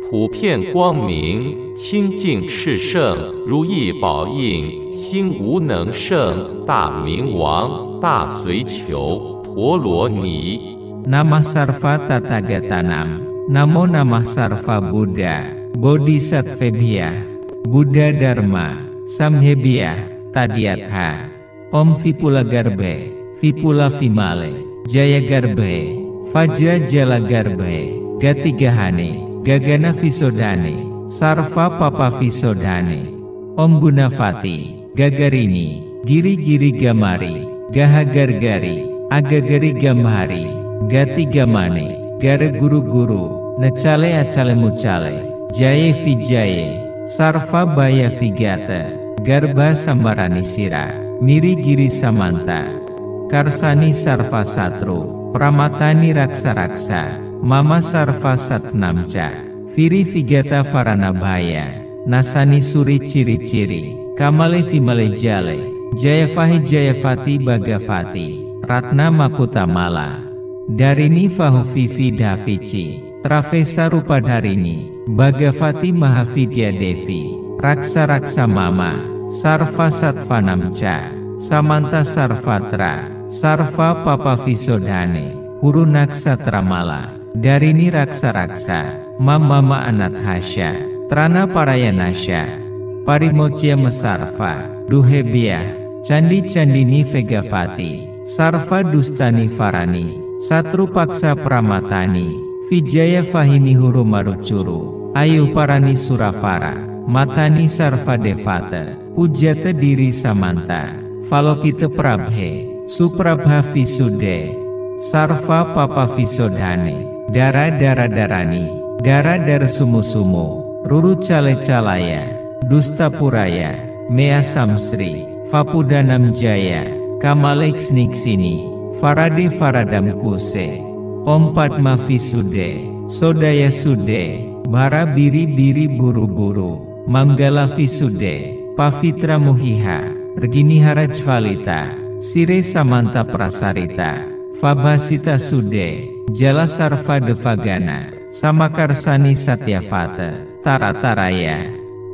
普遍光明，清净炽盛，如意宝应，心无能胜，大明王，大随求，陀罗尼。 Namah Sarva Tathagatanam. Namo Namah Sarva Buddha, Bodhisattvebhya, Buddha Dharma, Samhebhya, Tadhyatha. Om Vipula Garbhe, Vipula Vimale, Jaya Garbhe, Vajra Jala Garbhe, Gatigahane, Gagana Visodhane, Sarva Papa Visodhane. Om Gunavati, Gagarini, Giri Giri Gamari, Gahagargari, Agagari Gamhari, Gati Gamane, Gara Guru Guru, Necale Acale Mucale, Jaye Vijaye, Sarva Baya Vigata, Garba Sambarani Sira, Miri Giri Samanta, Karsani Sarva Satru, Pramatani Raksa Raksa, Mama Sarva Satnamca, Viri Vigata Varanabhaya, Nasani Suri Ciri Ciri, Kamale Vimale Jale, Jayavahi Jayavati Bhagavati, Ratna Makutamala, Darini Vahuvivi Davici, Travesa Rupadharini, Bhagavati Mahavidya Devi, Raksa Raksa Mama, Sarva Satvanamca, Samanta Sarvatra, Sarva Papa Visodhane, Guru Naksatramala, Darini Raksa Raksa, Mama Anathasya, Trana Parayanasya, Parimocya Mesarva, Duhebya, Candi Candini Vegavati, Sarva Dustani Varani, Satru Paksa Pramatani, Vijaya Vahini Huru Marucuru, Ayu Parani Suravara, Matani Sarva Devata, Pujata Diri Samanta, Valokita Prabhe, Suprabha Visude, Sarva Papa Visodhane, Dara Dara Darani, Dara Dara Sumu Sumu, Ruru Cale Calaya, Dusta Puraya, Mea Samsri, Vapudanam Jaya, Kamalex Niksini, Farade Faradam Kuse, Om Padma Visude, Sodaya Sude, Bara Biri Biri Buru Buru, Manggala Visude, Pavitra Muhiha, Regini Harajvalita, Sire Samanta Prasarita, Fabhasita Sude, Jala Sarva Devagana, Samakarsani Satyavata, Tarataraya,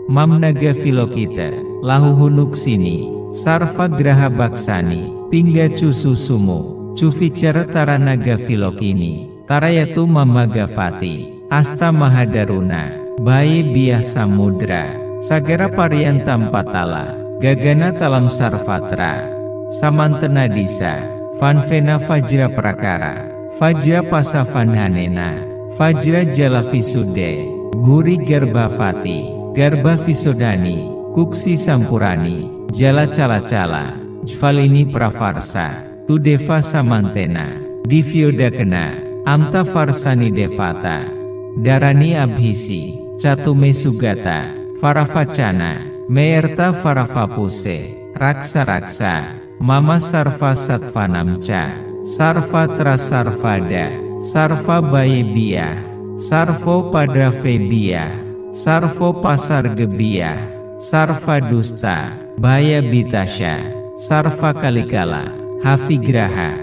Mamnaga Vilokita, Lahuhunuksini, Sarva Graha Baksani, Pinggacu Susumu, Cuvicara Taranaga Vilokini, Tarayatu Mamagavati, Asta Mahadaruna, Bayi Biah Samudra, Sagara Pariantam Patala, Gagana Talam Sarvatra, Samantana Disa, Vanvena Vajra Prakara, Vajra Pasavanhanena, Vajra Jala Visude, Guri Garbhavati, Garbha Visodhani, Kuksi Sampurani, Jala Cala Cala, Jvalini Pravarsa, Tudeva Samantena, Divyodakena, Amta Varsani Devata, Darani Abhisi, Catume Sugata, Varavacana, Meyerta Varavapuse, Raksa Raksa, Mama Sarva Satvanamca, Sarvatra Sarvada, Sarva Bayebia, Sarvo Padavebia, Sarvo Pasargebia, Sarva Dusta, Baya Bitasya, Sarva Kalikala, Havigraha,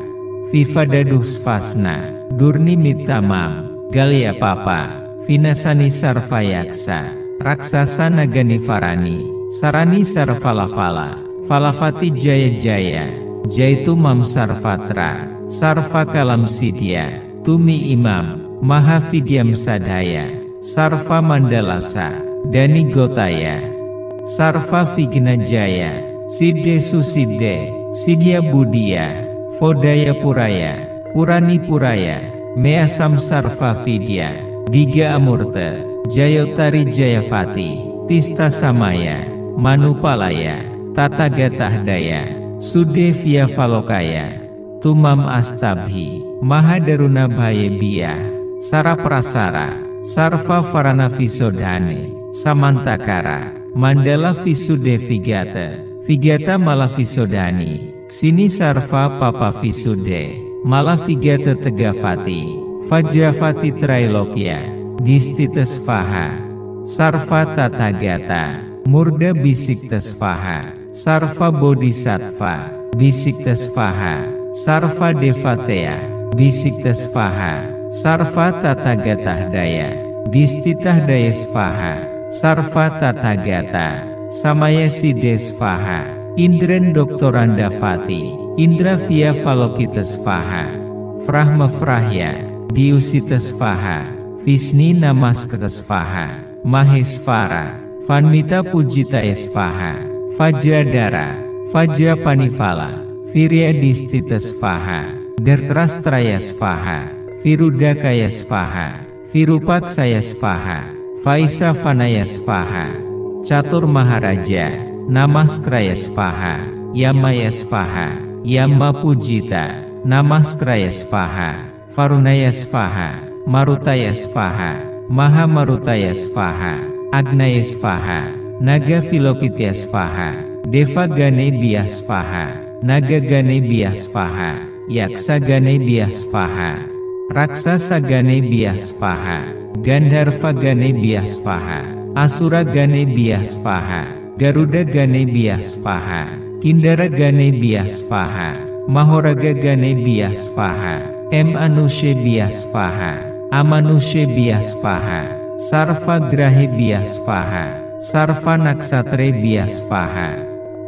Vivadaduspasna, Durni Mitamam, Galya Papa, Vinasani Sarva Yaksa, Raksasa Nagani Varani, Sarani Sarvalafala, Falavati Jaya Jaya, Jaitu Mam Sarvatra, Sarva Kalam Sidya, Tumi Imam, Mahavidyam Sadhaya, Sarva Mandalasa, Dani Gotaya, Sarva Vigna Jaya, Siddhe Susiddhe, Sidya Buddhya, Vodaya Puraya, Purani Puraya, Measam Sarva Vidya, Diga Amurta, Jayotari Jayavati, Tista Samaya, Manupalaya, Tathagatahdaya, Sudevya Valokaya, Tumam Astabhi, Mahadaruna Bhayebia, Saraprasara, Sarva Varana Visodhane, Samantakara, Mandala Visude Vigata, Vigata Malavisodhani, Sini Sarva Papa Visude, Malavigata Tegavati, Vajravati Trailokya, Distita Svaha, Sarva Tathagata, Murda Bisikta Svaha, Sarva Bodhisattva, Bisikta Svaha, Sarva Devateya, Bisikta Svaha, Sarva Tathagatahdaya, Distitah daya svaha, sarva tathagata, samaya siddhe svaha, Indren doktoranda fati, Indra via valokita svaha, Frahma frahya, Diusita svaha, Visni namaskata svaha, Mahesvara, Vanmita pujita svaha, Vajradara, Vajra panifala, Virya distita svaha, Dartrastraya svaha, Virudakaya svaha, Virupaksaya svaha, Vaisa vanaya svaha, Catur maharaja, Namaskraya svaha, Yamaya svaha, Yama pujita, Namaskraya svaha, Varunaya svaha, Marutaya svaha, Maha marutaya svaha, Agnaya svaha, Naga Vilokitya svaha, Deva ganebhya svaha, Naga ganebhya svaha, Yaksa ganebhya svaha, Raksasa ganebhya svaha, Gandharva ganebhya svaha, Asura ganebhya svaha, Garuda ganebhya svaha, Kindara ganebhya svaha, Mahoraga ganebhya svaha, Manusebhya svaha, Amanusebhya svaha, Sarva grahebhya svaha, Sarva naksatrebhya svaha,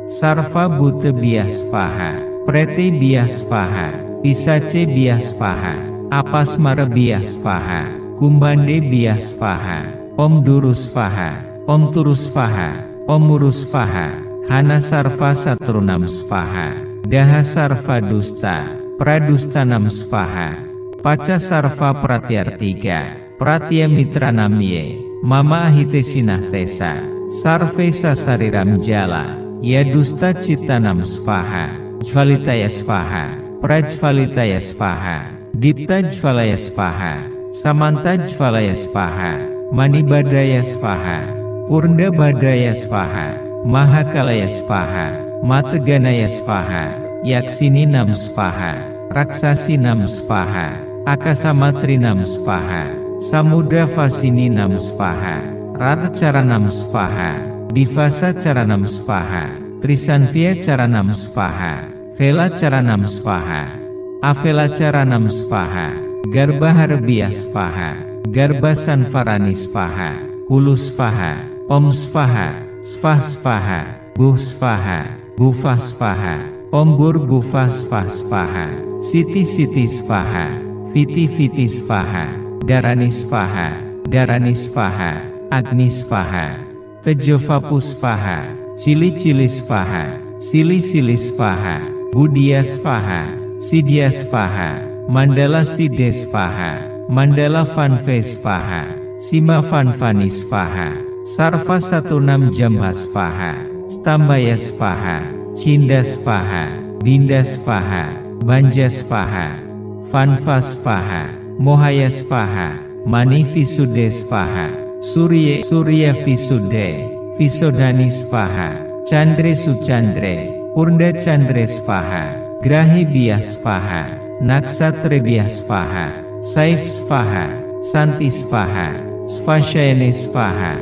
Sarva bhutebhya svaha, Pretebhya svaha, Pisacebhya svaha, Apasmarabhya svaha, Kumbandebhya svaha, Om Duru svaha, Om Turu svaha, Om Muru svaha, Hana sarva satrunam svaha, Daha sarva dusta, Pradustanam svaha, Paca sarva pratyartiga, Pratya mitranam ye, Mama ahite sinah tesa, Sarve sasariram jala, Yadusta citanam svaha, Jvalitaya svaha, Prajvalitaya svaha, Dipta jvalaya svaha, Samanta jvalaya svaha, Manibadaya svaha, Purna badaya svaha, Mahakalaya svaha, Mateganaya svaha, Yaksininam svaha, Raksasinam svaha, Akasamatrinam svaha, Samudra Vasininam svaha, Rarcaranam svaha, Divasa caranam svaha, Trisanvya caranam svaha, Vela caranam svaha, Avela caranam svaha, Garbaharbhya svaha, Garbasanvarani svaha, Kulu svaha, Om svaha, Svah svaha, Buh svaha, Bhuva svaha, Om Bhurbhuva svah svaha, Siti siti svaha, Viti viti svaha, Darani svaha, Darani svaha, Agni svaha, Tejovapu svaha, Cili cili svaha, Sili sili svaha, Budya svaha, Sidya svaha, Mandala siddhe svaha, Mandala vanve svaha, Sima vanvani svaha, Sarva satunam jambha svaha, Stambaya svaha, Cinda svaha, Dinda svaha, Banja svaha, Vanva svaha, Mohaya svaha, Mani visuddhe svaha, Surya visuddhe, Visodhani svaha, Chandre sucandre, Purna candre svaha, Grahebhya svaha, Naksatrebhya svaha, Saif svaha, Santi svaha, Svashayane svaha,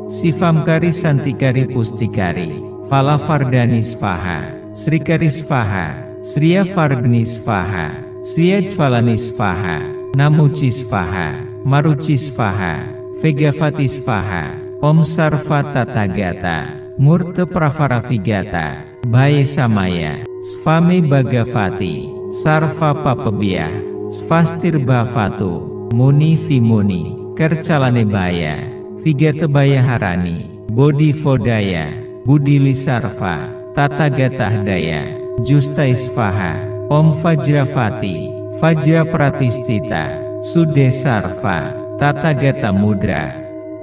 Sivamkari santikari pustikari, Falavardhani svaha, Srikari svaha, Sriya Vardhani svaha, Sriya Jvalani svaha, Namuci svaha, Maruci svaha, Vegavati svaha, Om Sarva tathagata, Murta pravara vigata, Bhaya samaya, Svami Bhagavati, Sarva papabhya, Svastir bhavatu, Muni vimuni, Kercalane bhaya, Vigata bhaya harani, Bodhi vodaya, Budili sarva, Tathagata daya, Justai svaha, Om Vajravati, Vajra pratistita, Sude sarva, Tathagata mudra,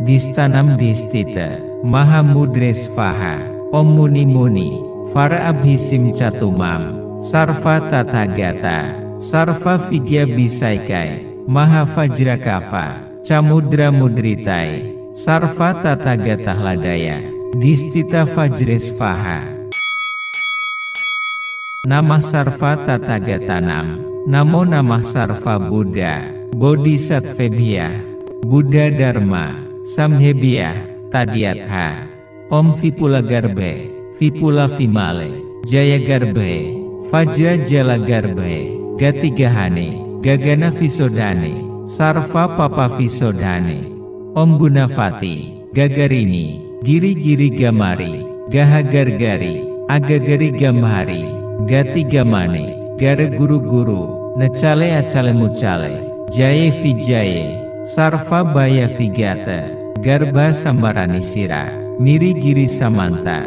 Distanam distita, Mahamudre svaha, Om muni muni, Vara abhisim catumam, Sarva tathagata, Sarva vigya bisaikai, Maha vajrakava, Camudra mudritai, Sarva tathagata hladaya, Distita vajre svaha. Namah sarva tathagatanam, Namo namah sarva Buddha, Bodhisattvebhya, Buddha dharma, Samhebhya, Tadyatha, Om Vipula garbhe, Vipula vimale, Jaya garbhe, Vajra jala garbhe, Gatigahane, Gagana visodhane, Sarva papa visodhane, Om Gunavati, Gagarini, Giri-giri Gamari, Gahagargari, Agagari Gamhari, Gati Gamane, Gara Guru-guru, Necale Acale Mucale, Jaye Vijaye, Sarva Baya Vigata, Garba Sambarani Sira, Miri Giri Samanta,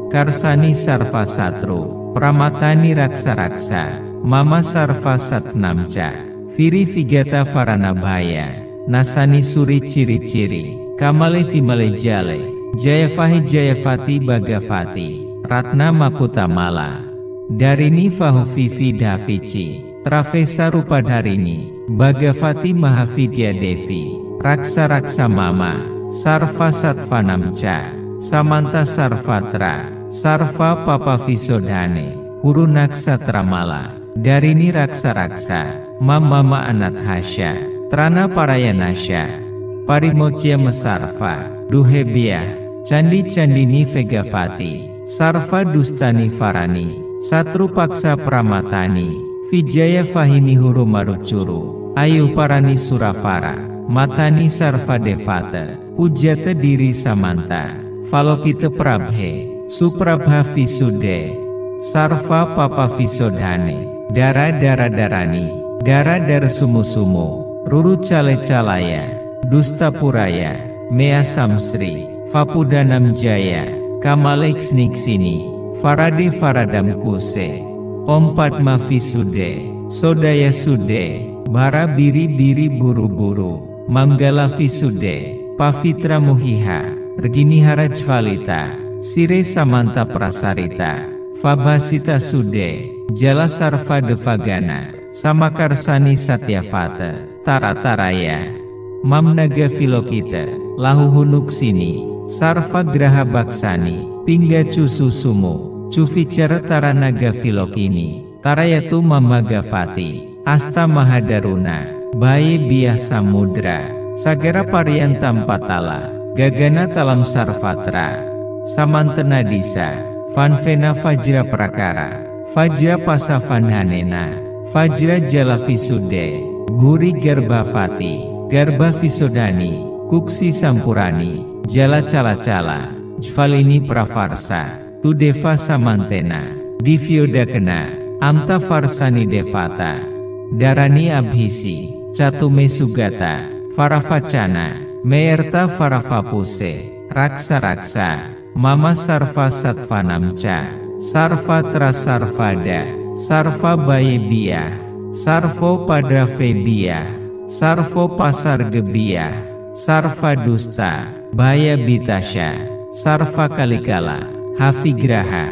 Karsani Sarva Satru, Pramatani Raksa-raksa, Mama Sarva Satnamca, Viri Vigata Varanabhaya, Nasani Suri Ciri-ciri, Kamale Vimale Jale, Jayavahi Jayavati Bhagavati, Ratna Makutamala, Darini Vahuvivi Davici, Travesa Rupadharini, Bhagavati Mahavidya Devi, Raksa-raksa Mama, Sarva Satvanamca, Samanta Sarvatra, Sarva Papa Visodhane, Guru Naksatramala, Darini Raksa-raksa, Mama Anathasya, Trana Parayanasya, Parimocya Mesarva, Duhebia, Candi-candini Vegavati, Sarva Dustani Varani, Satru Paksa Pramatani, Vijaya Vahini Huru Marucuru, Ayu Parani Suravara, Matani Sarva Devata, Pujata Diri Samanta, Valokita Prabhe, Suprabha Visude, Sarva Papa Visodhane, Dara-dara-darani, Dara-dara Sumu-sumu, Ruru Cale-calaya, Dusta Puraya, Mea Samsri, Vapudanam Jaya, Kamaleksniksini, Farade Faradam Kuse, Om Padma Visude, Sodaya Sude, Bara Biri-biri Buru-buru, Manggala Visude, Pavitra Muhiha, Regini Harajvalita, Sire Samanta Prasarita, Fabhasita Sude, Jala Sarva Devagana, Samakarsani Satyavata, Tarataraya, Mamnaga Vilokita, Lahuhunuksini, Sarva Graha Baksani, Pinggacu Susumu, Cuvicara Taranaga Vilokini, Tarayatu Mamagavati, Asta Mahadaruna, Baye Biah Samudra, Sagara Pariantam Patala, Gagana Talam Sarvatra, Samantana Disa, Vanvena Vajra Prakara, Vajra Pasavanhanena, Vajra Jala Visude, Guri Garbhavati, Garba Visodhani, Kuksi Sampurani, Jala Cala-cala, Jvalini Pravarsa, Tudeva Samantena, Divyodakena, Amta Varsani Devata, Darani Abhisi, Catume Sugata, Varavacana, Meerta Varavapuse, Raksa-raksa, Mama Sarva Satvanamca, Sarvatra Sarvada, Sarva Bayebia, Sarvo Padravebia, Sarvo Pasar Gebia, Sarva Dusta, Baya Bitasya, Sarva Kaligala, Havigraha,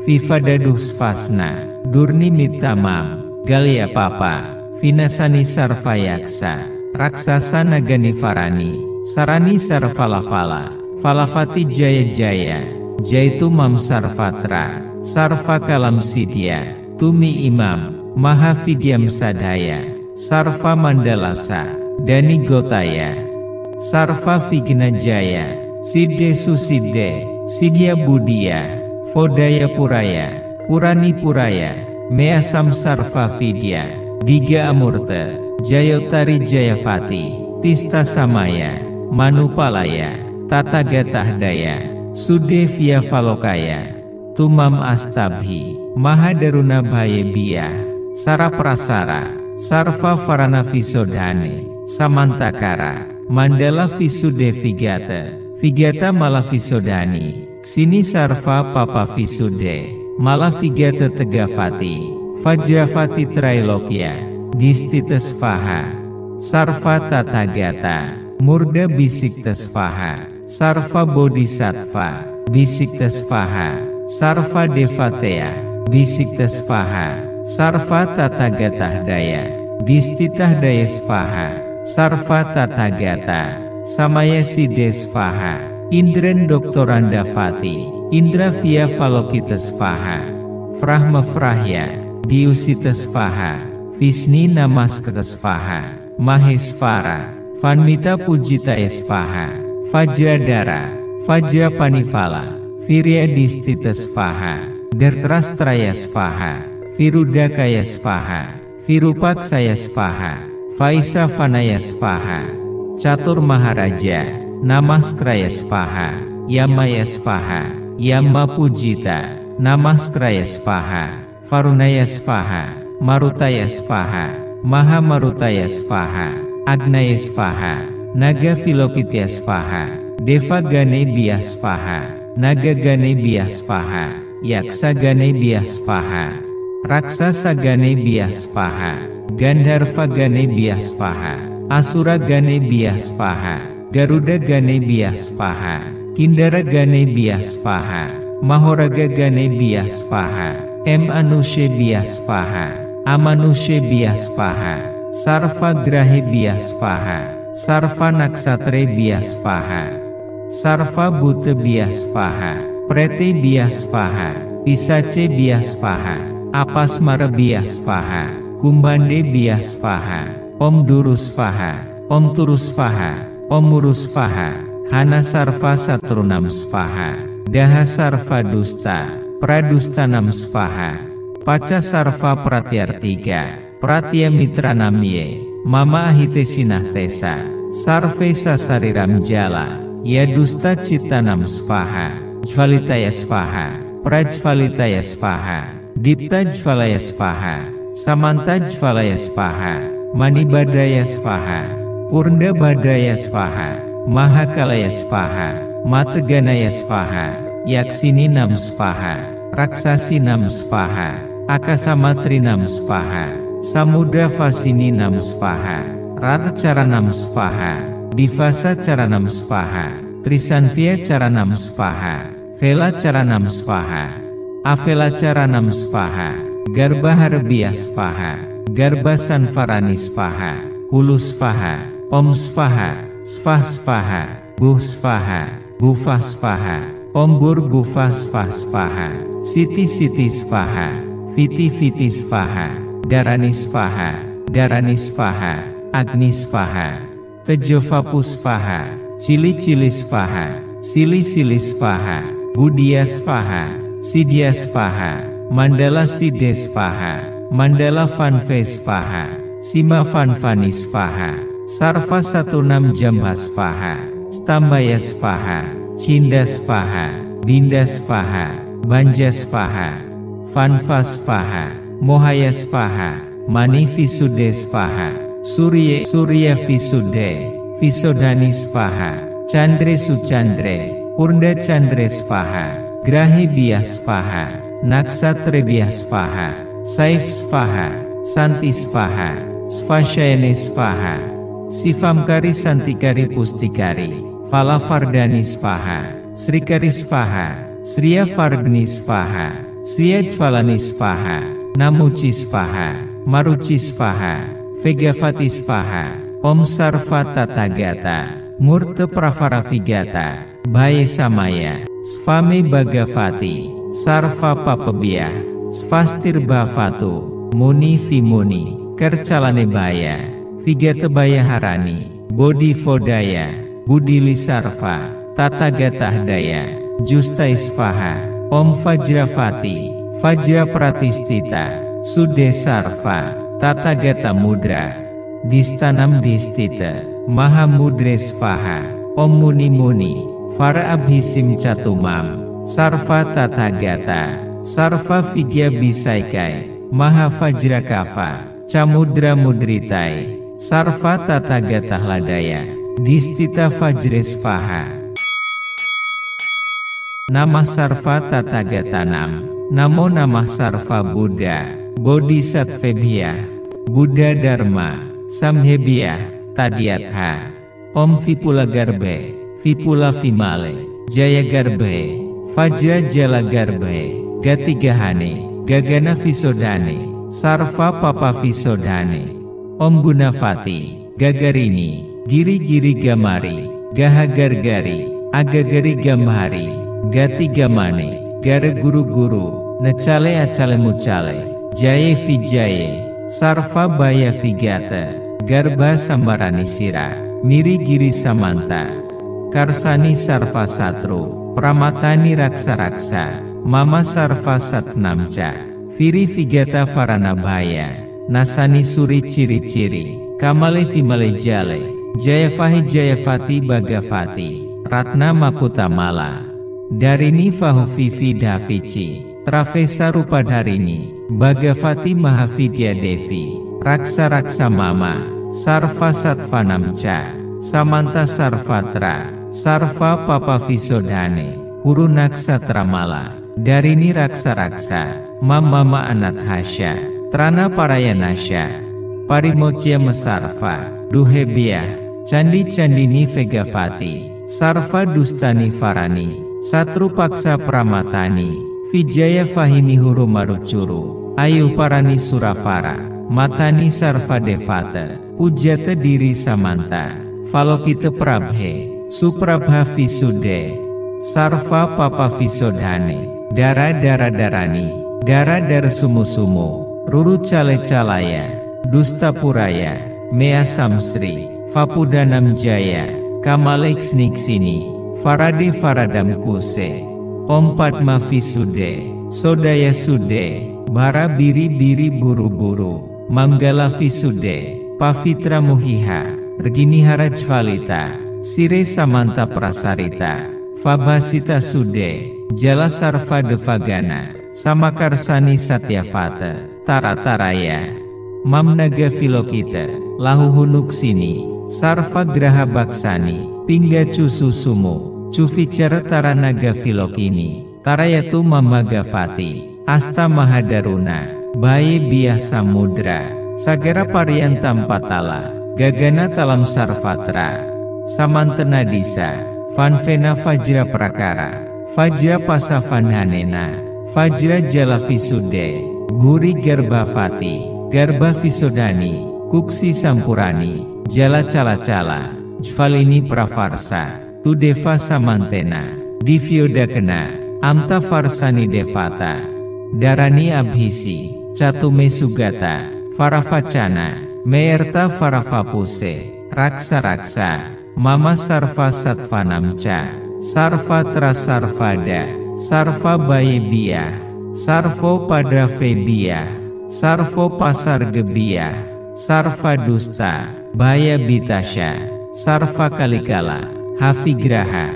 Vivadadusvasna, Durni Mitamam, Galya Papa, Vinasani Sarvayaksa, Raksasa Nagani Varani, Sarani Sarvalafala, Falavati Jaya Jaya, Jaitu Mam Sarvatra, Sarva Kalam Sidya, Tumi Imam, Mahavidyam Sadhaya, Sarva Mandalasa, Dani Gotaya, Sarva Vigna Jaya, Siddhe Susiddhe, Sidya Budia, Vodaya Puraya, Purani Puraya, Measam Sarva Vidya, Diga Amurta, Jayotari Jayavati, Tista Samaya, Manupalaya, Tathagatahdaya, Sudevya Valokaya, Tumam Astabhi, Mahadaruna Bhayebia, Saraprasara, Sarva Varana Visodhane, Samantakara, Mandala Visude Vigata, Vigata Mala Visodhani, Sini Sarva Papa Visude, Mala Vigata Tegavati, Vajravati Trailokya, Distita Svaha, Sarva Tathagata, Murda Bisikta Svaha, Sarva Bodhisattva, Bisikta Svaha, Sarva Devateya, Bisikta Svaha, Sarva Tathagatahdaya, Distitahdaya Svaha, Sarva Tathagata, Samaya Siddhe Svaha, Indren Doktorandavati, Indra Via Valokita Svaha, Vrahma Vrahya, Diusita Svaha, Visni Namaskara Svaha, Mahesvara, Vanmita Pujita Svaha, Vajradara, Vajrapanivala, Virya Distita Svaha, Dertrastraya Svaha, Virudakaya Svaha, Virupaksaya Svaha, Vaisa Vanaya Svaha, Catur Maharaja, Namaskraya Svaha, Yamaya Svaha, Yama Pujita, Namaskraya Svaha, Varunaya Svaha, Marutaya Svaha, Maha Marutaya Svaha, Agnaya Svaha, Naga Filokitya Svaha, Deva Ganebhya Svaha, Naga Ganebhya Svaha, Yaksa Ganebhya Svaha, Raksasa Ganebhya Svaha, Gandharva Ganebhya Svaha, Asura Ganebhya Svaha, Garuda Ganebhya Svaha, Kindara Ganebhya Svaha, Mahoraga Ganebhya Svaha, Manusebhya Svaha, Amanusebhya Svaha, Sarva Grahebhya Svaha, Sarva Naksatrebhya Svaha, Sarva Bhutebhya Svaha, Pretebhya Svaha, Pisacebhya Svaha, Apasmarebhya Svaha, Kumbandebhya Svaha, Om Duru Svaha, Om Turu Svaha, Om Muru Svaha, Hana Sarva Satrunam Svaha, Daha Sarva Dusta, Pradustanam Svaha, Paca Sarva Pratyartika, Pratya Mitra Namye, Mama Ahite Sinah Tesa, Sarve Sasariram Jala, Yadusta Citanam Svaha, Jvalitaya Svaha, Prajvalitaya Svaha, Dipta Jvalaya Svaha, Samanta Jvalaya Svaha, Manibadaya Svaha, Purna Badaya Svaha, Mahakalaya Svaha, Mateganaya Svaha, Yaksininam Svaha, Raksasinam Svaha, Akasamatrinam Svaha, Samudra Vasininam Svaha, Rarcaranam Svaha, Divasa Caranam Svaha, Trisanvya Caranam Svaha, Vela Caranam Svaha, Avela Caranam Svaha, Garbaharbhya Svaha, Garbasanvarani Svaha, Hulu Svaha, Om Svaha, Svah Svaha, Buh Svaha, Bhuva Svaha, Om Bhurbhuva Svah Svaha, Siti Siti Svaha, Viti Viti Svaha, Dharani Svaha, Dharani Svaha, Agni Svaha, Tejovapu Svaha, Cili Cili Svaha, Sili Sili Svaha, Budya Svaha, Sidya Svaha, Mandala Sidhe Svaha, Mandala Vanve Svaha, Sima Vanvani Svaha, Sarva Satunam Jambha Svaha, Stambaya Svaha, Cinda Svaha, Dinda Svaha, Banja Svaha, Vanva Svaha, Mohaya Svaha, Mani Visuddhe Svaha, Surya Visuddhe, Visodhani Svaha, Chandre Suchandre, Purna Chandre Svaha, Grahebhya Svaha, Naksatrebhya Svaha, Saif Svaha, Santi Svaha, Svashayane Svaha, Sivamkari Santikari Pustikari, Falavardhani Svaha, Srikari Svaha, Sriya Vardhani Svaha, Sriya Jvalani Svaha, Namuci Svaha, Maruci Svaha, Vegavati Svaha, Om Sarva Tathagata, Murta Pravara Vigata, Bhaya Samaya, Svame Bhagavati, Sarva Papabhya, Svastir Bhavatu, Muni Vimuni, Kercalane Bhaya, Vigata Bhaya Harani, Bodhi Vodaya, Budili Sarva, Tathagata Daya, Justai Svaha, Om Vajravati, Vajra Pratistita, Sude Sarva, Tathagata Mudra, Distanam Distita, Mahamudre Svaha, Om Muni Muni, Vara Abhisim Catumam, Sarva Tathagata, Sarva Vigya Bisaikai, Maha Vajrakava, Camudra Mudritai, Sarva Tathagata Hladaya, Distita Vajre Svaha. Namah Sarva Tathagatanam, Namo Namah Sarva Buddha, Bodhisattvebhya, Buddha Dharma, Samhebhya, Tadyatha, Om Vipula Garbhe, Vipula Vimale, Jaya Garbhe, Vajra Jala Garbhe, Gatigahane, Gagana Visodhane, Sarva Papa Visodhane, Om Gunavati, Gagarini, Giri Giri Gamari, Gaha Gargari, Agagari Gamhari, Gati Gamane, Gara Guru Guru, Nacale Acale Mucale, Jaya Vijaye, Sarva Bhaya Vigata, Garbha Sambarani Sira, Miri Giri Samanta, Karsani Sarva Satru, Pramatani Raksa Raksa, Mama Sarva Satnamca, Viri Vigata Varana Bhaya, Nasani Suri Ciri Ciri, Kamale Vimale Jale, Jayafahi Jayavati Bhagavati, Ratna Makutamala, Darini Vahuvivi Davici, Travesa Rupadharini, Bhagavati Mahavidya Devi, Raksa Raksa Mama, Sarva Satvanamca, Samanta Sarvatra, Sarva Papa Visodhane, Guru Naksatramala, Darini Raksa Raksa, Mama Anathasya, Trana Parayanasya, Parimocya Mesarva, Duhebia, Candi Candini Vegavati, Sarva Dustani Varani, Satru Paksa Pramatani, Vijaya Vahini Huru Marucuru, Ayu Parani Suravara, Matani Sarva Devata, Pujata Diri Samanta, Valokita Prabhe, Suprabha Visude, Sarva Papa Visodhane, Dara Dara Darani, Dara Dara Sumu Sumu, Ruru Cale Calaya, Dusta Puraya, Mea Samsri, Vapudanam Jaya, Kamaleks Niksini, Farade Faradam Kuse, Om Padma Visude, Sodaya Sude, Bara Biri Biri Buru Buru, Manggala Visude, Pavitra Muhiha, Regini Harajvalita, Sire Samanta Prasarita, Fabhasita Sude, Jala Sarva Devagana, Samakarsani Satyavata, Tarataraya, Mamnaga Vilokita, Lahuhunuksini, Sarva Graha Baksani, Pinggacu Susumu, Cuvicara Taranaga Vilokini, Tarayatu Mamagavati, Asta Mahadaruna, Baye Biah Samudra, Sagara Paryantam Patala, Gagana Talam Sarvatra, Samantana Disa, Vanvena Vajra Prakara, Vajra Pasavanhanena, Vajra Jala Visude, Guri Garbhavati, Garbha Visodhani, Kuksi Sampurani, Jala Cala Cala, Jvalini Pravarsa, Tudeva Samantena, Divyodakena, Amta Varsani Devata, Darani Abhisi, Catume Sugata, Varavacana, Meyerta Varavapuse, Raksa Raksa, Mama Sarva Satvanamca, Sarva Trasarvada, Sarva Bayebia, Sarvo Padavebia, Sarvo Pasar Gebia, Sarva Dusta, Baya Bitasya, Sarva Kalikala, Havigraha,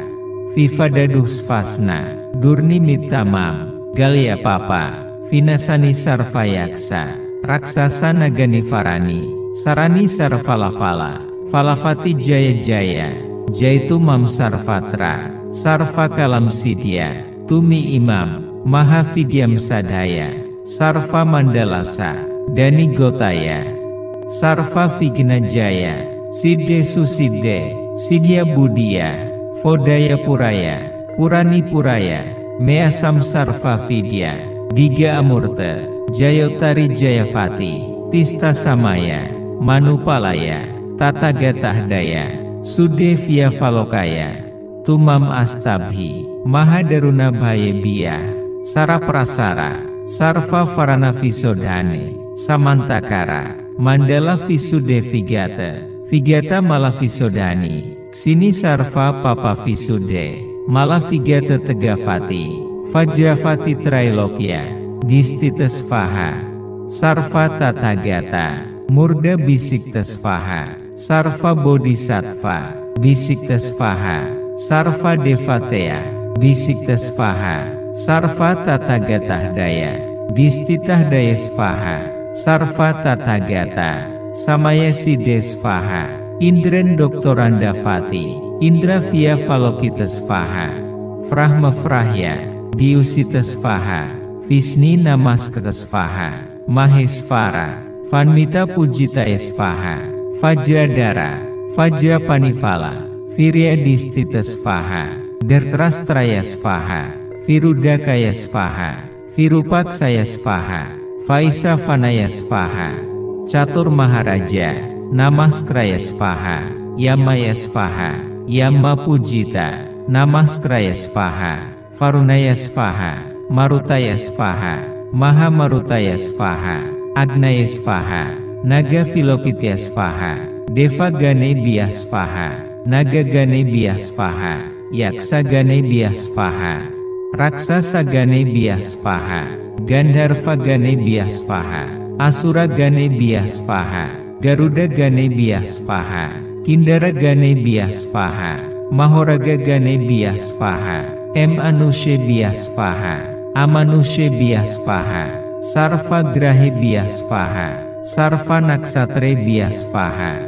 Vivadadus Vasna, Durni Mitamam, Galya Papa, Vinasani Sarva Yaksa, Raksasa Nagani Varani, Sarani Sarvalafala, Falavati Jaya Jaya, Jaitu Mam Sarvatra, Sarva Kalam Sidya, Tumi Imam, Mahavidyam Sadhaya, Sarva Mandalasa, Dani Gotaya, Sarva Vigna Jaya, Siddhe Susiddhe, Sidya Budiya, Vodaya Puraya, Purani Puraya, Measam Sarva Vidya, Diga Amurta, Jayotari Jayavati, Tista Samaya, Manupalaya, Tathagatahdaya, Sudevya Valokaya, Tumam Astabhi, Mahadaruna Bhayebia, Saraprasara, Sarva Varana Visodhane, Samantakara, Mandala Visude Vigata, Vigata Malavisodhani, Sini Sarva Papa Visude, Malavigata Tegavati, Vajravati Trailokya, Distita Svaha, Sarva Tathagata, Murda Bisikta Svaha, Sarva Bodhisattva, Bisikta Svaha, Sarva Devateya, Bisikta Svaha, Sarva Tathagatahdaya, Distitahdaya Svaha, Sarva Tathagata, Samaya Siddhe Svaha, Indren Doktorandavati, Indra Via Valokita Svaha, Vrahma Vrahya, Diusita Svaha, Visni Namaskata Svaha, Mahesvara, Vanmita Pujitaya Svaha, Vajradara, Vajrapanivala, Virya Distita Svaha, Dertrastraya Svaha, Virudakaya Svaha, Virupaksaya Svaha, Vaisa Vanaya Svaha, Catur Maharaja, Namaskraya Svaha, Yamaya Svaha, Yama Pujita, Namaskraya Svaha, Varunaya Svaha, Marutaya Svaha, Maha Marutaya Svaha, Agnaya Svaha, Naga Vilokitya Svaha, Deva Gane Biah Svaha, Naga Gane Biah Svaha, Yaksa Gane Biah Svaha, Raksasa Gane Biah Svaha, Gandharva Gane Biah Svaha, Asura Gane Biah Svaha, Garuda Gane Biah Svaha, Kindara Gane Bias Paha, Mahoraga Gane Bias Paha, Manushe Bias Paha, Amanushe Bias Paha, Sarva Grahe Bias Paha, Sarva Naksatre Bias Paha,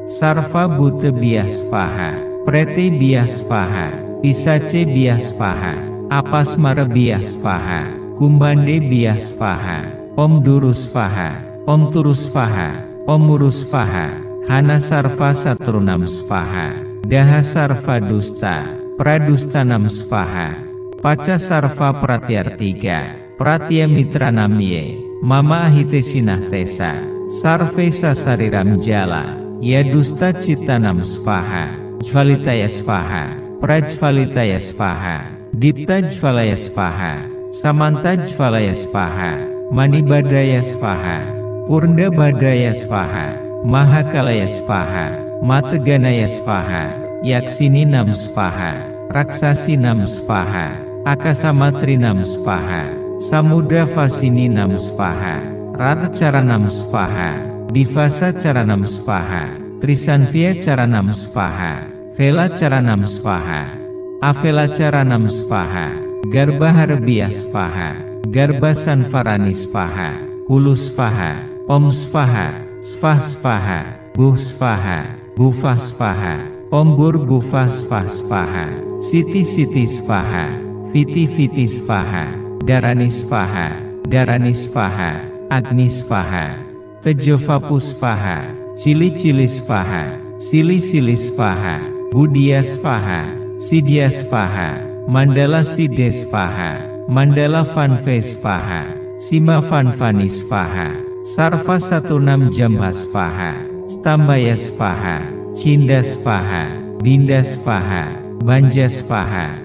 Sarva Bhute Bias Paha, Prete Bias Paha, Pisace Bias Paha, Apasmara Bias Paha, Kumbande Bias Paha, Om Durus Paha, Om Turus Paha, Om Murus Paha, Hana Sarva Satrunam Spaha, Daha Sarva Dusta, Pradustanam Spaha, Paca Sarva Pratyartiga, Pratya Mitra Namye, Mama Ahite Sinah Tesa, Sarve Sasariram Jala, Yadusta Citanam Spaha, Jvalitaya Spaha, Prajvalitaya Spaha, Dipta Jvalaya Spaha, Samanta Jvalaya Spaha, Manibadaya Spaha, Purna Badaya Spaha, Mahakalaya Spaha, Mateganaya Spaha, Yaksininam Spaha, Raksasinam Spaha, Akasamatrinam Spaha, Samudra Vasininam Spaha, Ratacaranam Spaha, Divasa Caranam Spaha, Trisanvya Caranam Spaha, Vela Caranam Spaha, Avela Caranam Spaha, Garbahara Bias Spaha, Garba Sanvarani Spaha, Hulu Spaha, Om Spaha, Svah Spaha, Buh Spaha, Bhuva Spaha, Om Bur Bhuva Svah Spaha, Siti Siti Spaha, Viti Viti Spaha, Darani Spaha, Darani Spaha, Agni Spaha, Tejovapu Spaha, Cili Cili Spaha, Sili Sili Spaha, Budia Spaha, Sidya Spaha, Mandala Sidde Spaha, Mandala Vanve Spaha, Sima Vanvani Spaha, Sarva Satunam Jambha Spaha, Stambaya Spaha, Cinda Spaha, Dinda Spaha, Banja Spaha,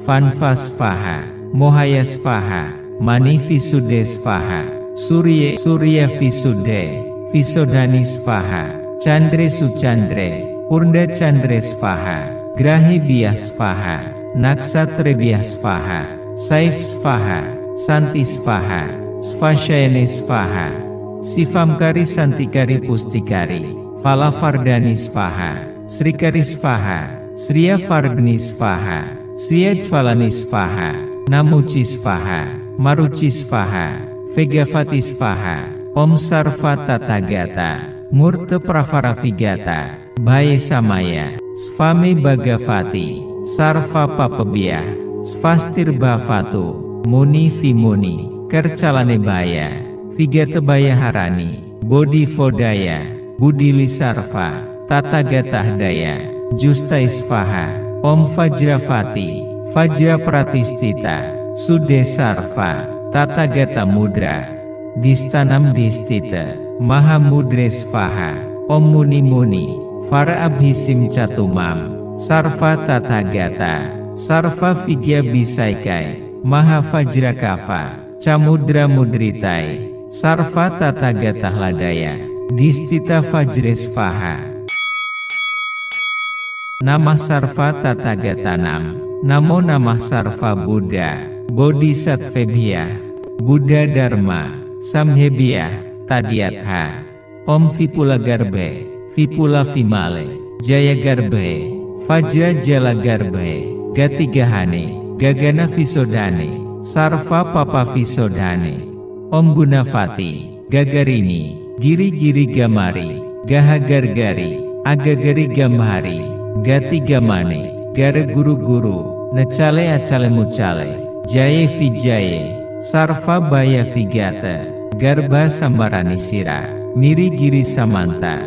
Vanva Spaha, Mohaya Spaha, Mani Visuddhe Spaha, Surya Visuddhe, Visodhani Spaha, Chandre Suchandre, Purna Chandre Spaha, Grahe Bias Spaha, Naksatre Bias Spaha, Saif Spaha, Santi Spaha, Svashayane Spaha, Sivamkari Santikari Pustikari, Falavardhani Spaha, Srikari Spaha, Sriya Vardhani Spaha, Sriya Jvalani Spaha, Namuci Spaha, Maruci Spaha, Vegavati Spaha, Om Sarva Tathagata, Murta Pravara Vigata, Bhaya Samaya, Svami Bhagavati, Sarva Papabhya, Svastir Bhavatu, Muni Vimuni, Kercalane Bhaya, Vigata Bhaya Harani, Bodhi Vodaya, Budili Sarva, Tathagata Daya, Justai Spaha, Om Vajravati, Vajra Pratistita, Sude Sarva, Tathagata Mudra, Distanam Distita, Mahamudre Spaha, Om Muni Muni, Vara Abhisim Catumam, Sarva Tathagata, Sarva Vigya Bisaikai, Maha Vajrakava, Camudra Mudritai, Sarva Tathagata Hladaya, Distita Vajre Spaha. Namah Sarva Tathagatanam, Namo Namah Sarva Buddha, Bodhisattvebhya, Buddha Dharma, Samhebhya, Tadyatha, Om Vipula Garbhe, Vipula Vimale, Jaya Garbhe, Vajra Jala Garbhe, Gatigahane, Gagana Visodhane, Sarva Papa Visodhane, Om Gunavati, Gagarini, Giri Giri Gamari, Gaha Gargari, Agagari Gamhari, Gati Gamane, Gara Guru Guru, Nacale Acale Mucale, Jaye Vijaye, Sarva Bhaya Vigata, Garba Sambarani Sira, Miri Giri Samanta,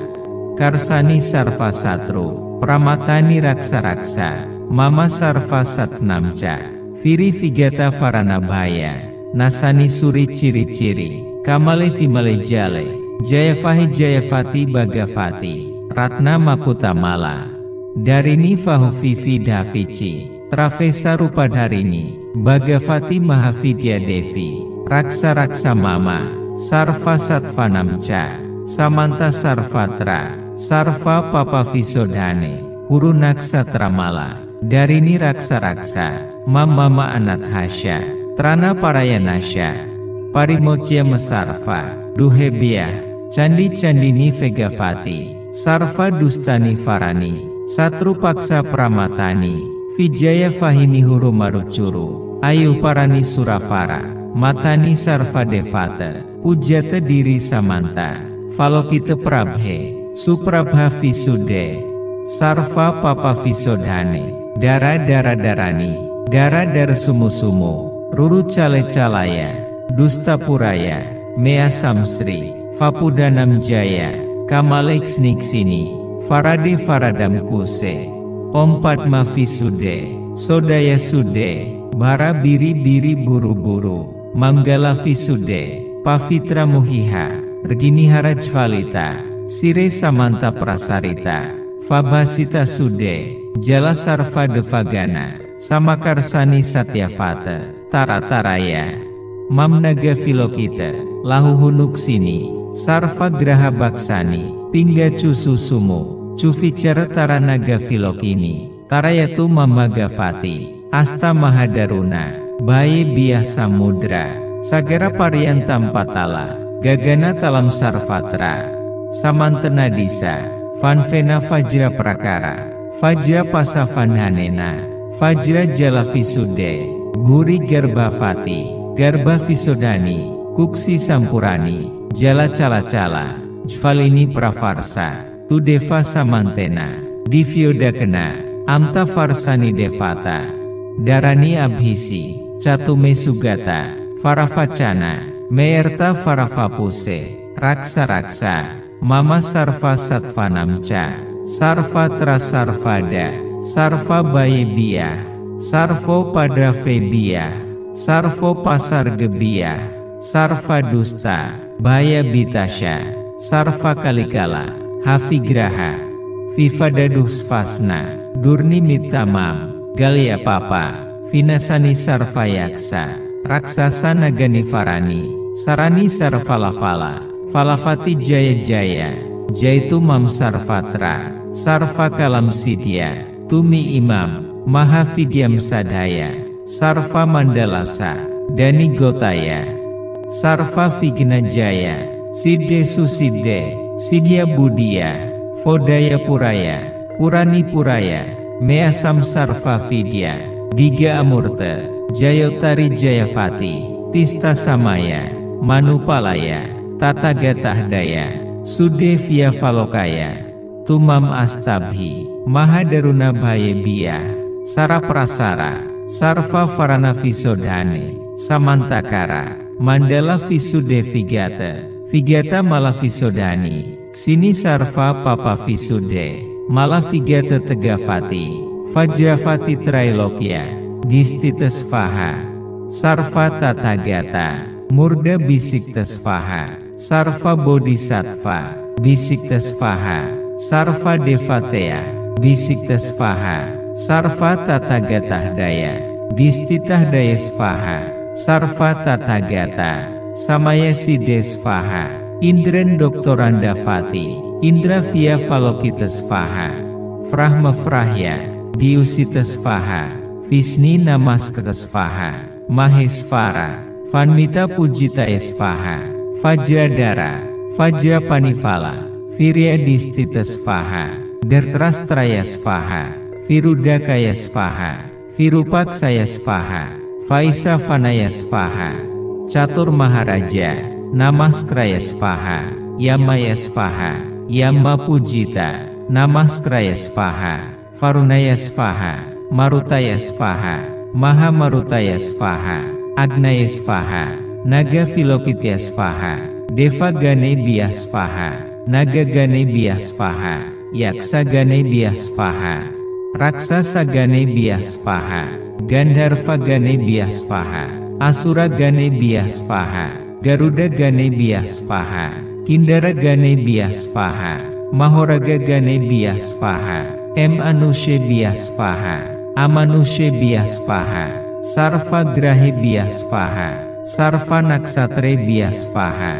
Karsani Sarva Satru, Pramatani Raksa Raksa, Mama Sarva Satnamca, Viri Vigata Varana Bhaya, Nasani Suri Ciri Ciri, Kamale Vimale Jale, Jayavahi Jayavati Bhagavati, Ratna Makutamala, Darini Vahuvivi Davici, Travesa Rupadharini, Bhagavati Mahavidya Devi, Raksa Raksa Mama, Sarva Satvanamca, Samanta Sarvatra, Sarva Papa Visodhane, Guru Naksatra Mala, Darini Raksa Raksa, Mama Anathasya, Trana Parayanasya, Parimocya Mesarva, Duhebhya, Candi Candini Vegavati, Sarva Dustani Farani, Satru Paksa Pramatani, Vijaya Fahini Huru Marucuru, Ayu Parani Surafara, Matani Sarva Devata, Pujata Diri Samanta, Falokita Prabhe, Suprabha Visude, Sarva Papa Visodhane, Dara Dara Darani, Dara Dar Sumu Sumu, Ruru Cale Calaya, Dusta Puraya, Mea Samsri, Vapudanam Jaya, Kamalex Niksini, Farade Faradam Kuse, Om Padma Visude, Sodaya Sude, Bara Biri Biri Buru Buru, Manggala Visude, Pavitra Muhiha, Regini Harajvalita, Sire Samanta Prasarita, Fabasita Sude, Jala Sarva Devagana, Samakarsani Satyavata, Tarataraya, Mamnaga Filokita, Lahuhunuksini, Sarva Graha Baksani, Pinggacu Susumu, Cuvicara Taranaga Filokini, Tarayatu Mamagavati, Asta Mahadaruna, Baye Biah Samudra, Sagara Pariantam Patala, Gagana Talam Sarvatra, Samantena Disa, Vanvena Vajra Prakara, Vajra Pasavanhanena, Vajra Jala Visude, Guri Garbhavati, Garbha Visodhani, Kuksi Sampurani, Jala Cala-Cala, Jvalini Pravarsa, Tudeva Samantena, Divyodakena, Amta Varsani Devata, Darani Abhisi, Catume Sugata, Varavacana, Meerta Varavapuse, Raksa-Raksa, Mama Sarva Satvanamca, Sarva Trasarvada, Sarva Bayebia, Sarvo Pada Febia, Sarvo Pasar Gebia, Sarva Dusta, Baya Bitasya, Sarva Kaligala, Havigraha, Vivadaduh Spasna, Durni Mitamam, Galya Papa, Vinasani Sarva Yaksa, Raksasa Nagani Farani, Sarani Sarvalafala, Falavati Jaya Jaya, Jaitu Mam Sarvatra, Sarva Kalam Sidya, Tumi Imam, Mahavidyam Sadhaya, Sarva Mandalasa, Dani Gotaya, Sarva Vigna Jaya, Siddhe Susiddhe, Sidya Budia, Vodaya Puraya, Purani Puraya, Measam Sarva Vidya, Diga Amurta, Jayotari Jayavati, Tista Samaya, Manupalaya, Tatagatahdaya, Sudevya Valokaya, Tumam Astabhi, Mahadaruna Bayebia, Saraprasara, Sarva Varana Visodhane, Samantakara, Mandala Visude Vigata, Vigata Malavisodhani, Sini Sarva Papa Visude, Malavigata Tegavati, Vajravati Trailokya, Distita Svaha, Sarva Tatagata, Murda Bisikta Svaha, Sarva Bodhisattva, Bisikta Svaha, Sarva Devateya, Bisikta Svaha, Sarva Tatagatahdaya, Distitahdaya Svaha, Sarva Tatagata, Samaya Siddhe Svaha, Indren Doktorandavati, Indra Via Valokita Svaha, Vrahma Vrahya, Diusita Svaha, Visni Namaskara Svaha, Mahesvara, Vanmita Pujita Svaha, Vajradara, Vajra Panivala, Virya Distita Svaha, Dertrastraya Svaha, Virudakaya Svaha, Virupaksaya Svaha, Vaisa Vanaya Svaha, Catur Maharaja, Namaskraya Svaha, Yamaya Svaha, Yama Pujita, Namaskraya Svaha, Varunaya Svaha, Marutaya Svaha, Maha Marutaya Svaha, Agnaya Svaha, Naga Filokitya Svaha, Deva Gane Biah Svaha, Naga Gane Biah Svaha, Yaksa Gane Biah Svaha, Raksasa Gane Biah Svaha, Gandharva Gane Biah Svaha, Asura Gane Biah Svaha, Garuda Gane Biah Svaha, Kindara Gane Biah Svaha, Mahoraga Gane Biah Svaha, Manusya Biah Svaha, Amanusya Biah Svaha, Sarva Grahe Biah Svaha, Sarva Naksatre Biah Svaha,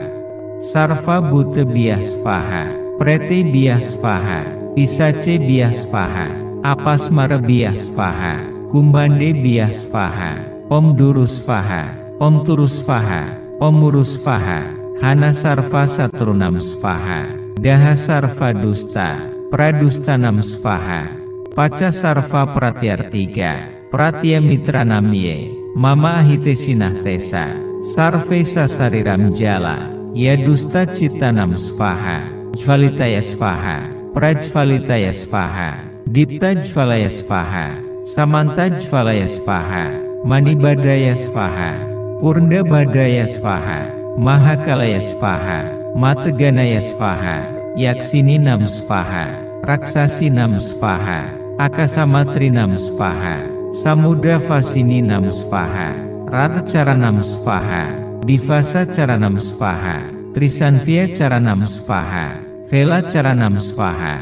Sarva Bhuta Biah Svaha, Prete Biah Svaha, Pisace Biah Svaha, Apasmara Biah Svaha, Kumbhande Biah Svaha, Om Duru Svaha, Om Turu Svaha, Om Muru Svaha, Hana Sarva Satrunam Svaha, Daha sarva dusta, pradustanam svaha. Paca sarva pratyartiga, pratya mitranamye, mama ahite sinah tesa, sarve sasariram jala, ya dusta citanam svaha, jvalitaya svaha, prajvalitaya svaha, dipta jvalaya svaha, samanta jvalaya svaha, manibadaya svaha, purna badaya svaha, mahakalaya svaha, mateganaya svaha, yaksininam svaha, raksasinam svaha, akasamatrinam svaha, samudra vasininam svaha, rarcaranam svaha, divasa caranam svaha, trisanvya caranam svaha, vela caranam svaha,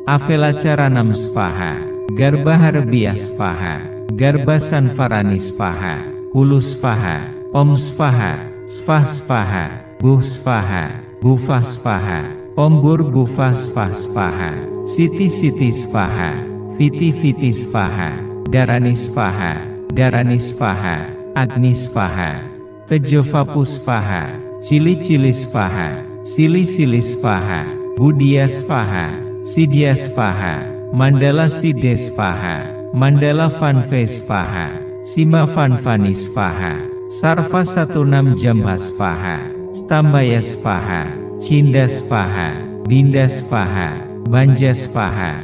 avela caranam svaha, garbaharbhya svaha, garbasanvarani svaha, kulu svaha, om svaha, svah svaha, buh svaha, bufah svaha, om burbufah svah svaha, siti siti svaha, viti viti svaha, darani svaha, darani svaha, agni svaha, tejovapu svaha, cili cili svaha, sili sili svaha, buddhya svaha, sidya svaha, mandala sidya svaha, mandala vanve svaha, sima vanvani svaha, sarva satunam jambha svaha, stambaya svaha, cinda svaha, binda svaha, banja svaha,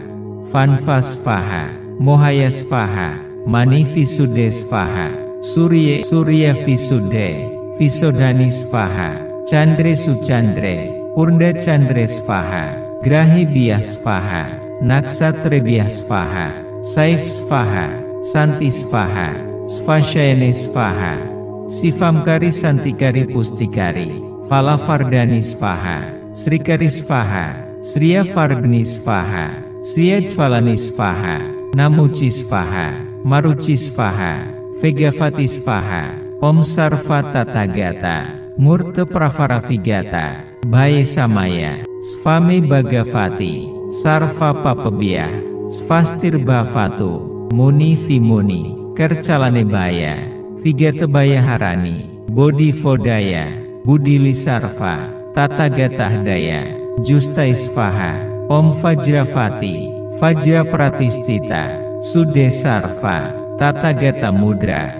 vanva svaha, mohaya svaha, mani visuddhe svaha, surya visuddhe, visodhani svaha, candre sucandre, purna candre svaha, grahibhya svaha, naksatrebhya svaha, saif svaha, santi svaha, svashayane svaha, sivamkari santikari pustikari, falavardhani svaha, srikari svaha, sriya vardhani svaha, sriya jvalani svaha, namuci svaha, maruci svaha, vegavati svaha, om sarva tathagata, murta pravara vigata, bhaye samaya, svame bhagavati, sarva papabhya, svastir bhavatu, muni vimuni, kercalane baya, vigata baya harani, bodhi vodaya, budili sarva, tathagata daya, justai svaha, om vajravati, vajra pratistita, sude sarva, tathagata mudra,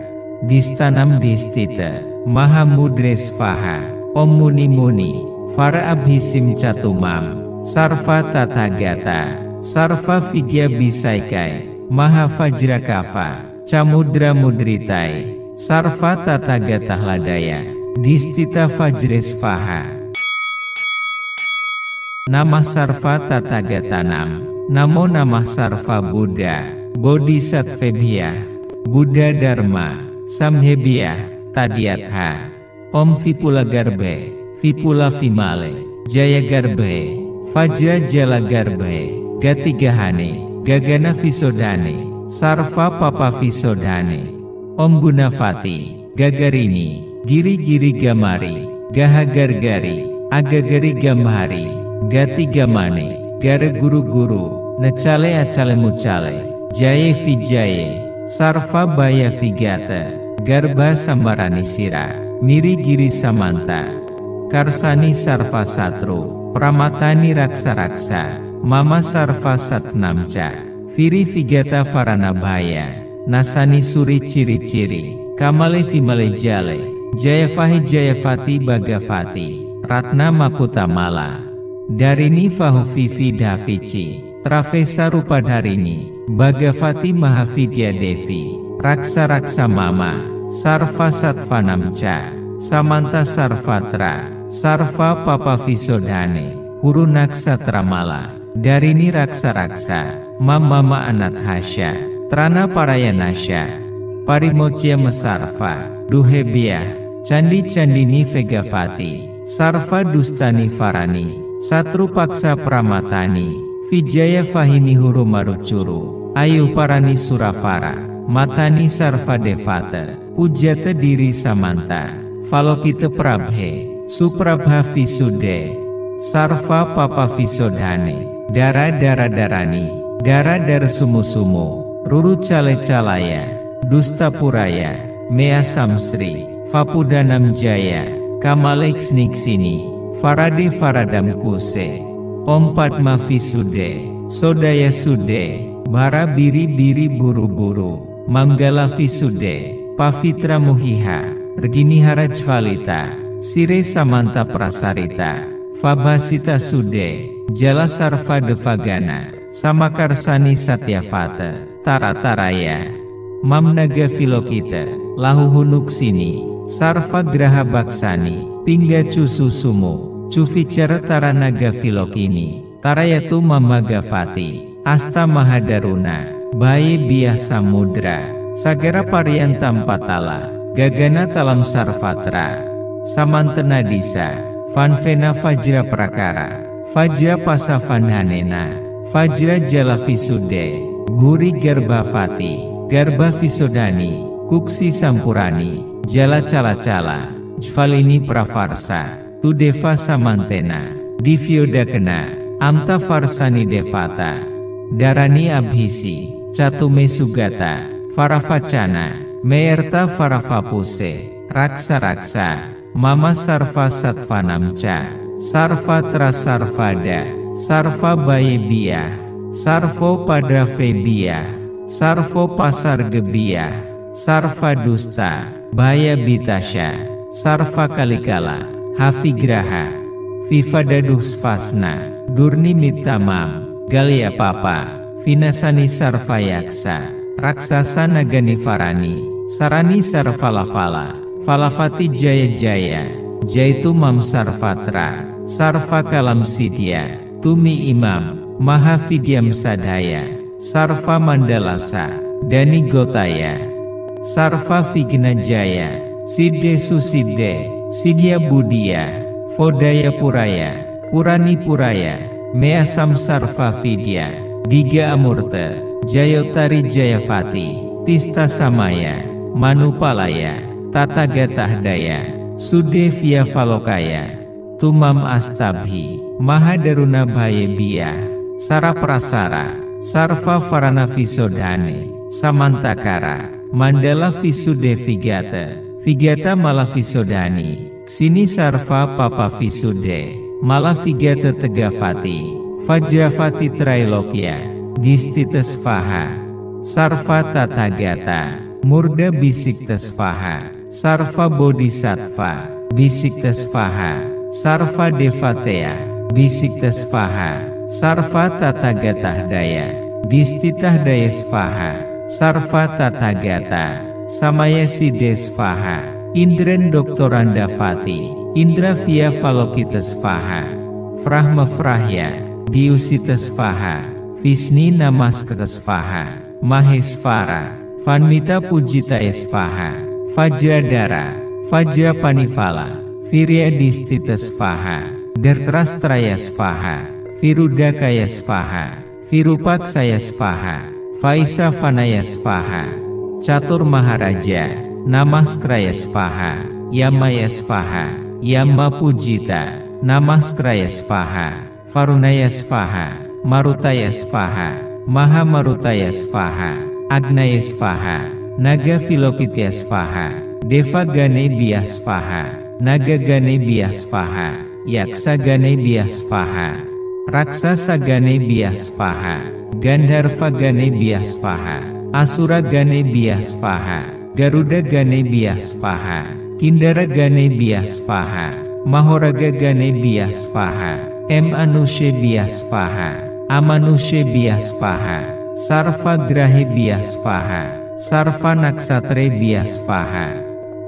distanam distita, mahamudre svaha, om muni muni, vara abhisim catumam, sarva tathagata, sarva vigya bisaikai, maha vajrakava, camudra mudritai, sarva tathagata hladaya, distita vajre svaha. Namah sarva tathagatanam, namo namah sarva Buddha, bodhisattvebhya, Buddha dharma, samhebhya, tadyatha, om vipula garbhe, vipula vimale, jaya garbhe, vajra jala garbhe, gatigahane, gagana visodhane, sarva papa visodhane, om gunavati, gagarini, giri giri gamari, gaha gargari, agagari gamhari, gati gamane, gara guru guru, necale acale mucale, jaye vijaye, sarva baya vigata, garba sambarani sira, miri giri samanta, karsani sarva satru, pramatani raksa raksa, mama sarva satnamca, viri vigata varana bhaya, nasani suri ciri ciri, kamale vimale jale, jayavahi jayavati bhagavati, ratna makutamala, darini vahuvivi davici, travesa rupadharini, bhagavati mahavidya devi, raksa raksa mama, sarva satvanamca, samanta sarvatra, sarva papa visodhane, kuru naksatramala, darini raksa raksa, mama anathasya, trana parayanasya, parimocya mesarva, duhebhya, candi candini vegavati, sarva dustani varani, satru paksa pramatani, vijaya vahini huru marucuru, ayu parani suravara, matani sarva devata, pujata diri samanta, falokita prabhe, suprabha visuddhe, sarva papa visodhane, dara dara darani, dara dara sumu sumu, ruru cale calaya, dusta puraya, mea samsri, vapudanam jaya, kamaleksniksini, farade faradam kuse, Om Padma Visude, Sodaya Sude, Bara Biri Biri Buru Buru, Manggala Visude, Pavitra Muhiha, Regini Harajvalita, Sire Samanta Prasarita, Fabhasita Sude, Jala Sarva Devagana, Samakarsani Satyavata, Tarataraya, Mamnaga Vilokita, Lahuhunuksini, Sarva Graha Baksani, Pinggacu Susumu, Cuvicara Taranaga Vilokini, Tarayatu Mamagavati, Asta Mahadaruna, Bayi Biah Samudra, Sagara Paryantam Patala, Gagana Talam Sarvatra, Samantena Disa, Vanvena Vajra Prakara, Vajra Pasavanhanena, Vajra Jala Visude, Guri Garbhavati, Garbha Visodani, Kuksi Sampurani, Jala Cala Cala, Jvalini Pravarsa, Tudeva Samantena, Divyodakena, Amta Varsani Devata, Darani Abhisi, Catume Sugata, Varavacana, Meyerta Varavapuse, Raksa Raksa, Mama Sarva Satvanamca, Sarva Trasarvada, Sarva Bayebia, Sarvo Padavebia, Sarvo Pasargebia, Sarva Dusta, Baya Bitasya, Sarva Kalikala, Havigraha, Vivadaduspasna, Durni Mitamam, Galya Papa, Vinasani Sarvayaksa, Raksasa Naganivarani, Sarani Sarvalafala, Falavati Jaya Jaya, Jaitu Mam Sarvatra, Sarva Kalam Sidya, Tumi Imam, Mahavidyam Sadhaya, Sarva Mandalasa, Dani Gotaya, Sarva Vigna Jaya, Siddhe Susiddhe, Sidya Budiya, Vodaya Puraya, Purani Puraya, Measam Sarva Vidya, Diga Amurta, Jayotari Jayavati, Tista Samaya, Manupalaya, Tathagatahdaya, Sudevya Valokaya, Tumam Astabhi, Mahadaruna Bhayebia, Saraprasara, Sarva Varana Visodhane, Samantakara, Mandala Visude Vigata, Vigata Malavisodhani, Sini Sarva Papa Visude, Malavigata Tegavati, Vajravati Trailokya, Distita Svaha, Sarva Tathagata, Murda Bisikta Svaha, Sarva Bodhisattva, Bisikta Svaha, Sarva Devateya, Bisikta Svaha, Sarva Tathagatahdaya, Distitahdaya Svaha, Sarva Tathagata, Samaya Siddhe Svaha, Indren Doktorandavati, Indra Via Valokita Svaha, Vrahma Vrahya, Diusita Svaha, Visni Namaskata Svaha, Mahesvara, Vanmita Pujitaya Svaha, Vajradara, Vajrapanivala, Virya Distita Svaha, Dartrastraya Svaha, Virudakaya Svaha, Virupaksaya Svaha, Vaisa Vanaya Svaha, Catur Maharaja, Namaskraya Svaha, Yamaya Svaha, Yama Pujita, Namaskraya Svaha, Varunaya Svaha, Marutaya Svaha, Maha Marutaya Svaha, Agnaya Svaha, Naga Vilokitya Svaha, Deva Gane Biah Svaha, Naga Gane Biah Svaha, Yaksa Gane Biah Svaha, Raksasa Gane Biah Svaha, Gandharva Gane Biah Svaha, Asura Gane Biah Svaha, Garuda Gane Biah Svaha, Kindara Gane Biah Svaha, Mahoraga Gane Biah Svaha, Manushe Biah Svaha, Amanushe Biah Svaha, Sarva Grahe Biah Svaha, Sarva Naksatre Biah Svaha,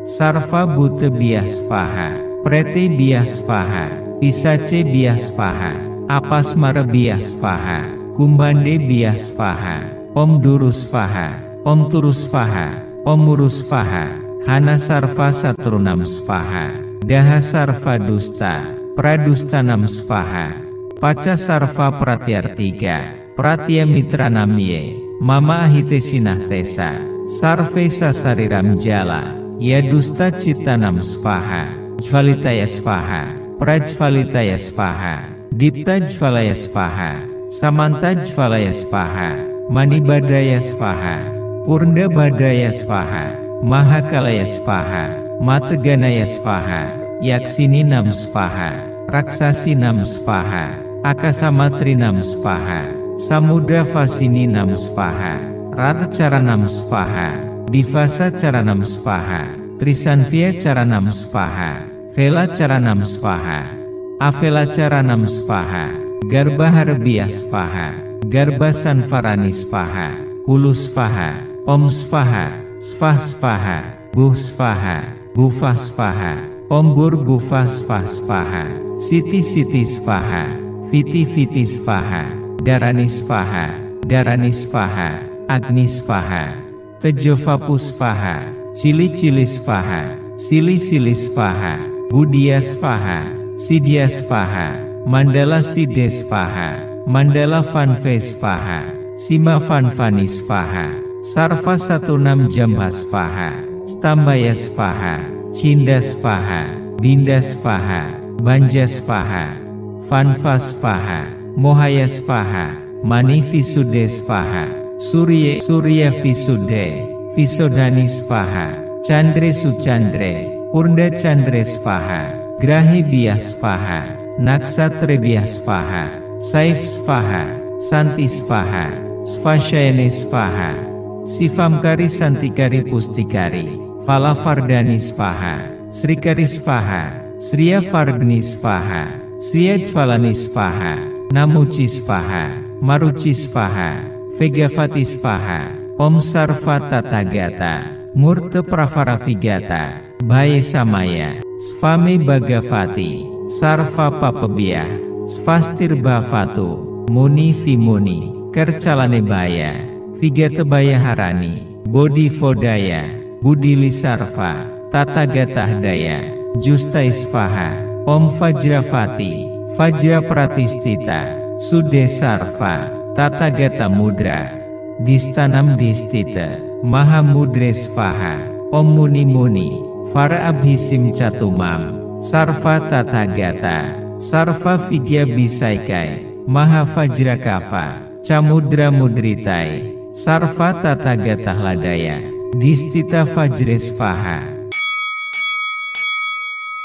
Sarva Bhuta Biah Svaha, Prete Biah Svaha, Pisace Biah Svaha, Apasmara Biah Svaha, Kumbande Biah Svaha, Om Duru Svaha, Om Turu Svaha, Om Muru Svaha, Hana Sarva Satrunam Svaha, Daha Sarva Dusta, Pradustanam Svaha, Paca Sarva Pratyartika, Pratya Mitra Namye, Mama Ahite Sinahtesa, Sarve Sasariram Jala, Yadusta Citanam Svaha, Jvalitaya Svaha, Prajvalitaya Svaha, Dipta Jvalaya Svaha, Samanta Jvalaya Svaha, Manibadaya Svaha, Purna Badaya Svaha, Mahakalaya Svaha, Mateganaya Svaha, Yaksininam Svaha, Raksasinam Svaha, Akasamatrinam Svaha, Samudra Vasininam Svaha, Rarcaranam Svaha, Divasa Caranam Svaha, Trisanvya Caranam Svaha, Vela Caranam Svaha, Avela Caranam Svaha, Garbaharbhya Svaha, Garbasanvarani Svaha, Kulu Svaha, Om Svaha, Svah Svaha, Buh Svaha, Bhuva Svaha, Om Bhuva Svah Svaha, Siti Siti Svaha, Viti Viti Svaha, Dharani Svaha, Dharani Svaha, Agni Svaha, Tejovapu Svaha, Cili Cili Svaha, Sili Sili Svaha, Buddhya Svaha, Siddhya Svaha, Mandala Siddhe Svaha, Mandala Vanve Svaha, Sima Vanvani Svaha, Sarva Satunam Jambha Svaha, Stambaya Svaha, Cinda Svaha, Dinda Svaha, Banja Svaha, Vanva Svaha, Mohaya Svaha, Mani Visuddhe Svaha, Surya Visuddhe, Visodhani Svaha, Chandre Suchandre, Purna Chandre Svaha, Grahi Bhya Svaha, Naksatrebhya Svaha, Saif Svaha, Santi Svaha, Svashayane Svaha, Sivamkari Santikari Pustikari, Falavardhani Svaha, Srikari Svaha, Sriya Vardhani Svaha, Sriya Jvalani Svaha, Namuci Svaha, Maruci Svaha, Vegavati Svaha, Om Sarva Tathagata, Murta Pravara Vigata, Bhaya Samaya, Svami Bhagavati, Sarva Papabhya, Svastir Bhavatu, Muni Vimuni, Kercalane Bhaya, Vigata Bhaya Harani, Bodhi Vodaya, Budili Sarva, Tathagata Daya, Justai Svaha, Om Vajravati, Vajra Pratistita, Sude Sarva, Tathagata Mudra, Distanam Distita, Mahamudre Svaha, Om Muni Muni, Vara Abhisim Catumam, Sarva Tathagata, Sarva Vigya Bisaikai, Mahavajrakava, Camudra Mudritai, Sarva Tathagata Hladaya, Distita Vajre Svaha.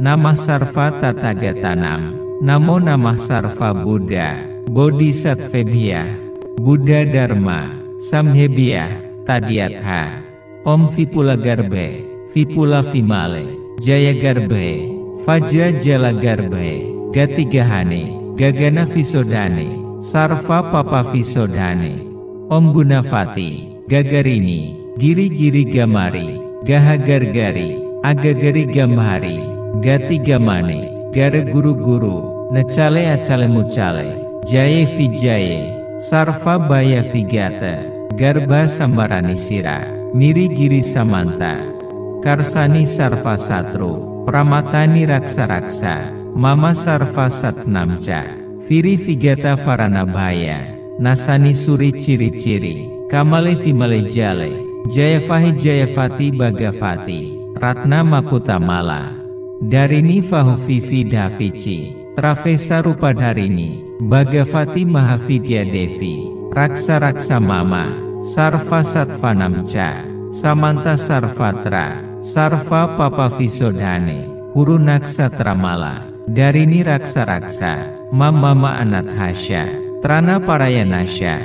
Namah Sarva Tathagatanam, Namo Namah Sarva Buddha, Bodhisattvebhya, Buddha Dharma, Samhebhya, Tadyatha, Om Vipula Garbhe, Vipula Vimale, Jaya Garbhe, Vajra Jala Garbhe, Gatigahane, Gagana Visodhane, Sarva Papa Visodhane, Om Gunavati, Gagarini, Giri Giri Gamari, Gaha Gargari, Agagari Gamhari, Gati Gamane, Gara Guru Guru, Nacale Acale Mucale, Jaya Vijaye, Sarva Bhaya Vigata, Garbha Sambarani Sira, Miri Giri Samanta, Karsani Sarva Satru, Pramatani Raksa Raksa, Mama Sarva Satnamca, Viri Vigata Varana Bhaya, Nasani Suri Ciri Ciri, Kamale Vimale Jale, Jayavahi Jayavati Bhagavati, Ratna Makutamala, Darini Vahuvivi Davici, Travesa Rupadharini, Bhagavati Mahavidya Devi, Raksa Raksa Mama, Sarva Satvanamca, Samanta Sarvatra, Sarva Papa Visodhane, Kuru Naksatramala, Darini Raksa Raksa, Mama Anathasya, Trana Parayanasya,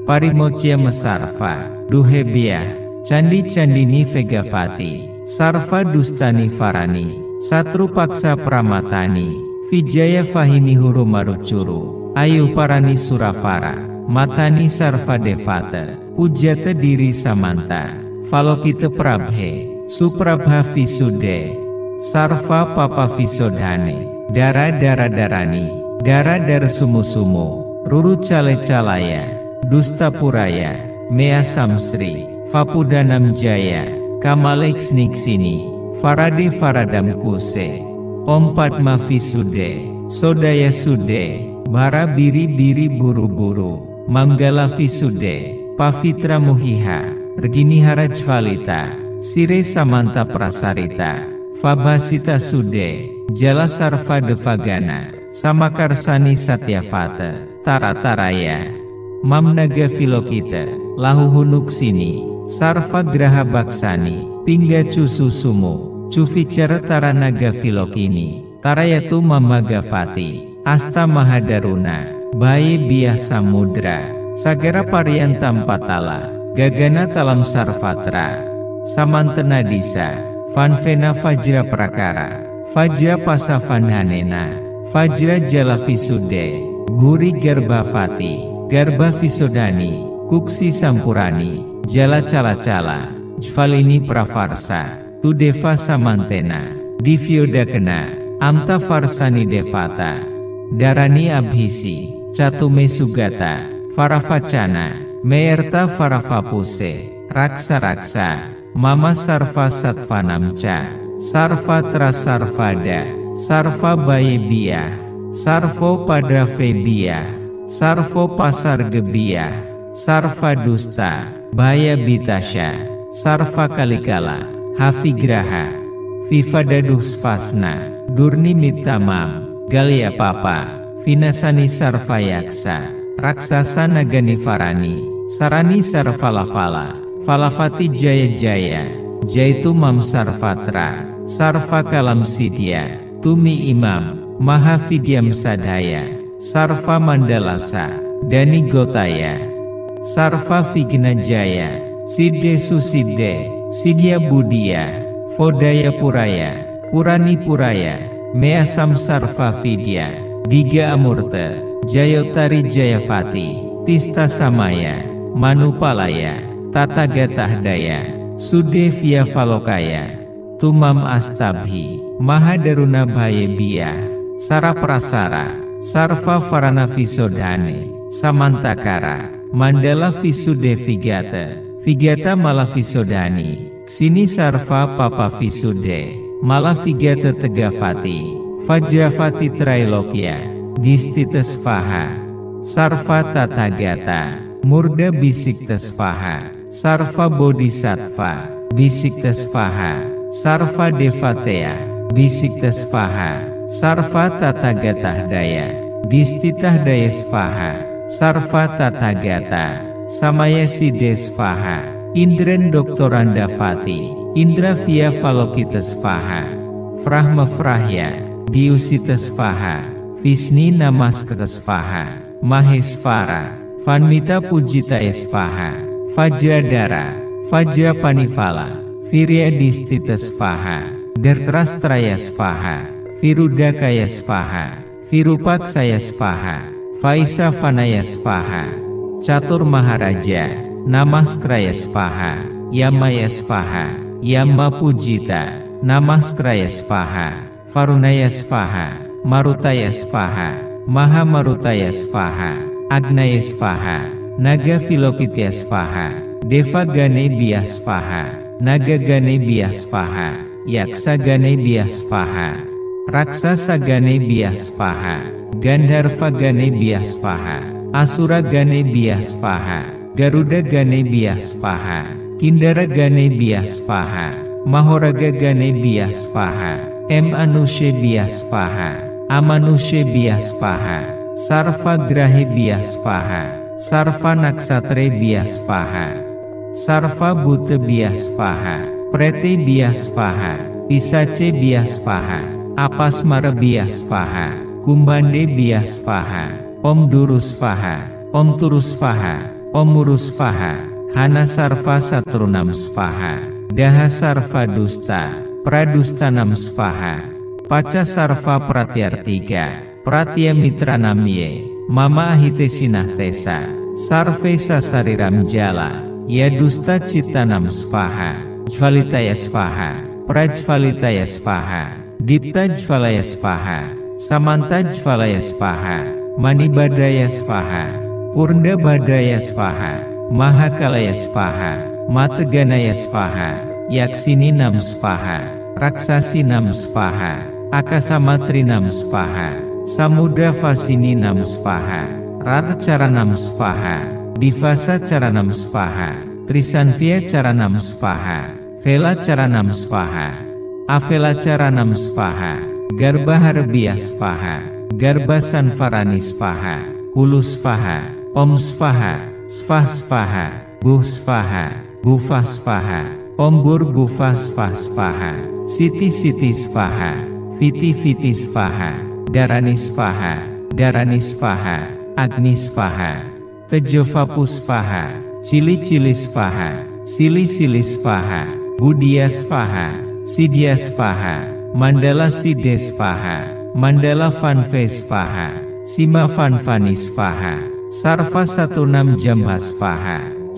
Parimocya Mesarva, Duhebhya, Candi Candini Vegavati, Sarva Dustani Varani, Satru Paksa Pramatani, Vijaya Vahini Huru Marucuru, Ayu Parani Suravara, Matani Sarva Devata, Pujata Diri Samanta, Valokita Prabhe, Suprabha Visuddhe, Sarva Papa Visodhane, Dara Dara Darani, Dara Dara Sumu Sumu, Ruru Cale Calaya, Dusta Puraya, Mea Samsri, Vapudanam Jaya, Kamalex Niksini, Farade Faradam Kuse, Om Padma Visuddhe, Sodaya Suddhe, Bara Biri Biri Buru Buru, Manggala Visuddhe, Pavitra Muhiha, Regini Harajvalita, Sire Samanta Prasarita, Fabhasita Suddhe, Jala Sarva Devagana, Samakarsani Satyavata, Tarataraya, Mamnaga Vilokita, Lahuhunuksini, Sarva Graha Baksani, Pinggacu Susumu, Cuvicara Taranaga Vilokini, Tarayatu Mamagavati, Asta Mahadaruna, baye biah samudra, sagara paryantam patala, gagana talam sarvatra, samantena disa, vanvena vajra prakara, vajra pasavanhanena, vajra jala visude, guri garbhavati, garbha visodani, kuksi sampurani, jala cala-cala, jvalini pravarsa, tu deva samantena, divyodakena, amta varsani devata, darani abhisi, catume sugata, varavacana, meerta varavapuse, raksa-raksa, mama sarva satvanamca, sarva trasarvada, sarva bayebiyah, sarvo padravebiyah, sarvo pasargebiyah, sarva dusta, baya bitasya, sarva kaligala, havigraha, vivadaduspasna, durni mitamam, galya papa, vinasani sarvayaksa, raksasa naganivarani, sarani sarvalafala, falavati jaya jaya, jaitu mam sarvatra, sarva kalam sidya, tumi imam, mahavidyam sadhaya, sarva mandalasa, dani gotaya, sarva vigna jaya, siddhe susiddhe, sidya budiya, vodaya puraya, purani puraya, measam sarva vidya, diga amurta, jayotari jayavati, tista samaya, manupalaya, tatagatahdaya, sudevya valokaya, tumam astabhi, mahadaruna bayebiyah, saraprasara, sarva varana visodhane, samantakara, mandala visude vigata, vigata malavisodhani, sini sarva papa visude, malavigata tegavati, vajravati trailokya, distita svaha, sarva tatagata, murda bisikta svaha, sarva bodhisattva, bisikta svaha, sarva devateya, bisikta svaha, sarva tatagatahdaya, distitahdaya svaha, sarva tatagata, samaya siddhe svaha, indren doktorandavati, indra via valokita svaha, vrahma vrahya, diusita svaha, visni namaskata svaha, mahesvara, vanmita pujitaya svaha, vajradara, vajrapanivala, virya distita svaha, dartrastraya svaha, virudakaya svaha, virupaksaya svaha, vaisa vanaya svaha, catur maharaja, namaskraya svaha, yamaya svaha, yama pujita, namaskraya svaha, varunaya svaha, marutaya svaha, mahamarutaya svaha, agnaya svaha, naga vilokitya svaha, deva gane biyah svaha, naga gane biyah svaha, yaksa gane biyah svaha, raksasa gane biyah svaha, gandharva gane biyah svaha, asura gane biyah svaha, garuda gane biyah svaha, kindara gane biyah svaha, mahoraga gane biyah svaha, manusya biyah svaha, amanusya biyah svaha, sarva grahe biyah svaha, sarva naksatre biyah svaha, sarva bhuta biyah svaha, prete biyah svaha, pisace biyah svaha, apasmara biyah svaha, kumbhande biyah svaha, om duru svaha, om turu svaha, om muru svaha, hana sarva satrunam svaha, daha sarva dusta, pradustanam svaha, paca sarva pratyartika, pratya mitranamye, mama ahite sinahtesa, sarve sasariram jala, yadusta cittanam svaha, jvalitaya svaha, prajvalitaya svaha, dipta jvalaya svaha, samanta jvalaya svaha, manibadaya svaha, purna badaya svaha, mahakalaya svaha, mateganaya svaha, yaksininam svaha, raksasinam svaha, akasamatrinam svaha, samudra vasininam svaha, rarcaranam svaha, divasa caranam svaha, trisanvya caranam svaha, vela caranam svaha, avela caranam svaha, garbaharbiyah svaha, garbasanvarani svaha, kulu svaha, om svaha, svah svaha, buh svaha, bhuva svaha, om burbhuva svah svaha, siti siti svaha, viti viti svaha, darani svaha, darani svaha, Agnisvaha, Tejovapusvaha, Cili-Cili-Svaha, Sili-Sili-Svaha, Buddhya-Svaha, Siddhya-Svaha, Mandala-Siddhe-Svaha, Mandala-Vanve-Svaha, Sima-Vanvani-Svaha, Sarva-16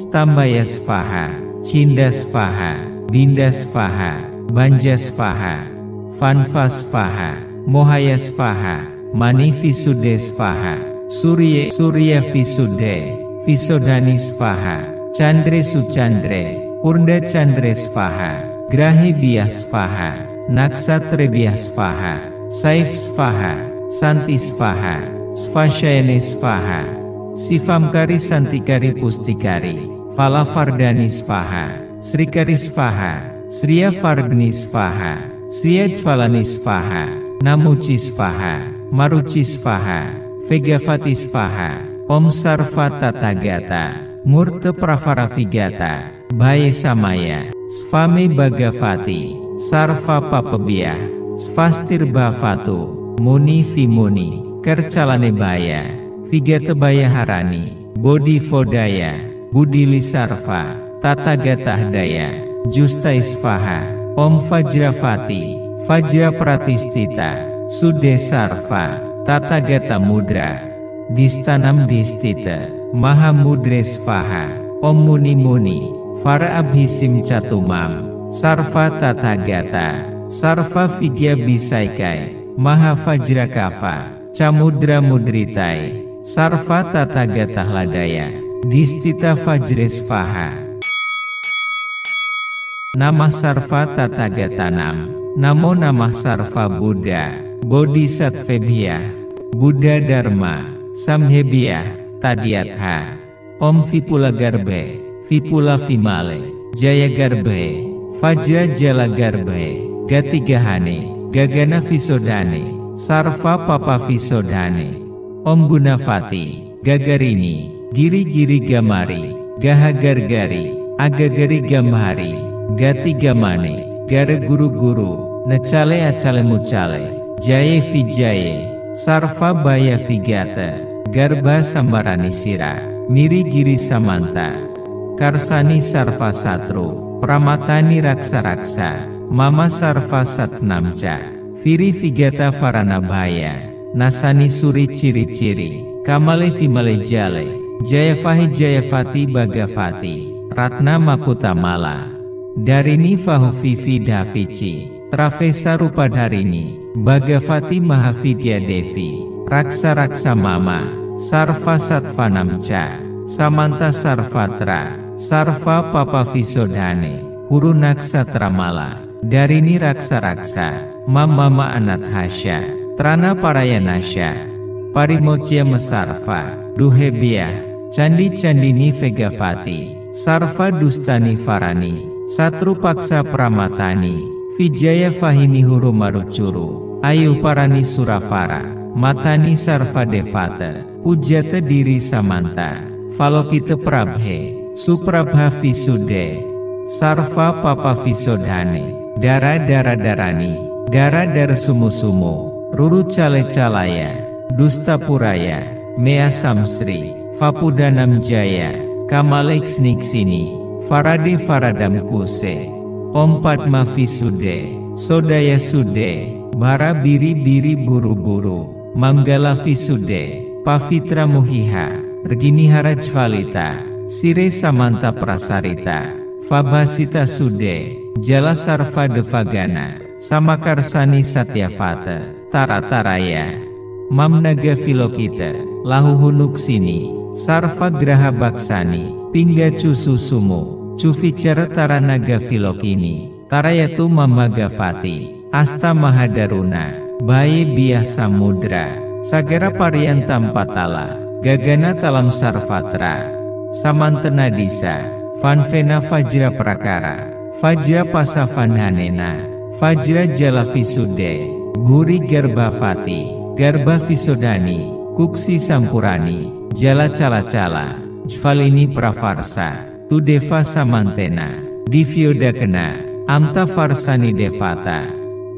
Stambaya-Svaha, Cinda-Svaha, Binda-Svaha, Banja-Svaha, Vanva-Svaha, Mohaya-Svaha, Mani-Visuddhe-Svaha, Surya-Visuddhe, Visodhani-Svaha, Candre-Sucandre, Purna-Candre-Svaha, Grahibhya-Svaha, Naksatrebhya-Svaha, Saif-Svaha, Santi-Svaha, Svashayane-Svaha, Sivamkari-Santikari Pustikari, Falavardhani-Svaha, Srikari-Svaha, Sriyavardhani-Svaha, Sriyajvalani-Svaha, Namuci-Svaha, Maruci-Svaha, Vegavati-Svaha, Om Sarva Tathagata, Murta Pravaravigata, Bhaya Samaya, Svame Bhagavati, Sarva Papabhyah, Svastir Bhavatu, Muni Vimuni, Kercalane Baya, Vigata Baya Harani, Bodhi Vodaya, Budili Sarva, Tathagata Daya, Justai Svaha, Om Vajravati, Vajra Pratistita, Sude Sarva, Tathagata Mudra, Distanam Distita, Mahamudre Svaha, Om Muni Muni, Vara Abhisim Catumam, Sarva Tathagata, Sarva Vigya Bisaikai, Maha Vajrakava, Camudra Mudritai, Sarva Tathagata Hladaya, Distita Vajresvaha. Namah Sarva Tathagatanam, Namo Namah Sarva Buddha, Bodhisattvebhyah, Buddha Dharma, Samhebhyah, Tadyatha, Om Vipula Garbhe, Vipula Vimale, Jaya Garbhe, Vajra Jala Garbhe, Gatigahane, Gagana Visodhane, Sarva Papa Visodhane, Om Gunavati, Gagarini, Giri-giri Gamari, Gaha-gargari, Agagari Gamhari, Gati Gamane, Gara Guru-guru, Necale Acale Mucale, Jaye Vijaye, Sarva Baya Vigata, Garbha Sambarani Sira, Miri Giri Samanta, Karsani Sarva Satru, Pramatani Raksa-raksa, Mama Sarva Satnamca, Viri Vigata Varanabhaya, Nasani Suri Ciri-ciri, Kamale Vimale Jale, Jayavahi Jayavati Bhagavati, Ratna Makutamala, Darini Vahuvivi Davici, Travesa Rupadharini, Bhagavati Mahavidya Devi, Raksa-raksa Mama, Sarva Satvanamca, Samanta Sarvatra, Sarva Papa Visodhane, Guru Naksatramala, Darini Raksa-raksa, Mama Anathasya, Trana Parayanasya, Parimocya Mesarva, Duhebhyah, Candi-candini Vegavati, Sarva Dustani Varani, Satru Paksa Pramatani, Vijaya Vahini Huru Marucuru, Ayu Parani Suravara, Matani Sarva Devata, Pujata Diri Samanta, Valokita Prabhe, Suprabha Visuddhe, Sarva Papa Visodhane, Dara-dara Darani, Dara-dara Sumu-sumu, Ruru Cale-calaya, Dusta Puraya, Mea Samsri, Vapudanam Jaya, Kamaleksniksini, Farade Faradam Kuse, Om Padma Visuddhe, Sodaya Suddhe, Bara Biri-biri Buru-buru, Manggala Visuddhe, Pavitra Muhiha, Regini Harajvalita, Sire Samanta Prasarita, Vabhasita Suddhe, Jala Sarva Devagana, Samakarsani Satyavata, Tarataraya, Mamnaga Vilokita, Lahuhunuksini, Sarva Graha Baksani, Pinggacu Susumu, Cuvicara Taranaga Vilokini, Tarayatu Mamagavati, Asta Mahadaruna, Baye Biah Samudra, Sagara Pariantam Patala, Gagana Talam Sarvatra, Samantana Disa, Vanvena Vajra Prakara, Vajra Pasavanhanena, Vajra Jala Visuddhe, Guri Garbhavati, Garbha Visodhani, Kuksi Sampurani, Jala Cala-cala, Jvalini Pravarsa, Tudeva Samantena, Divyodakena, Amta Varsani Devata,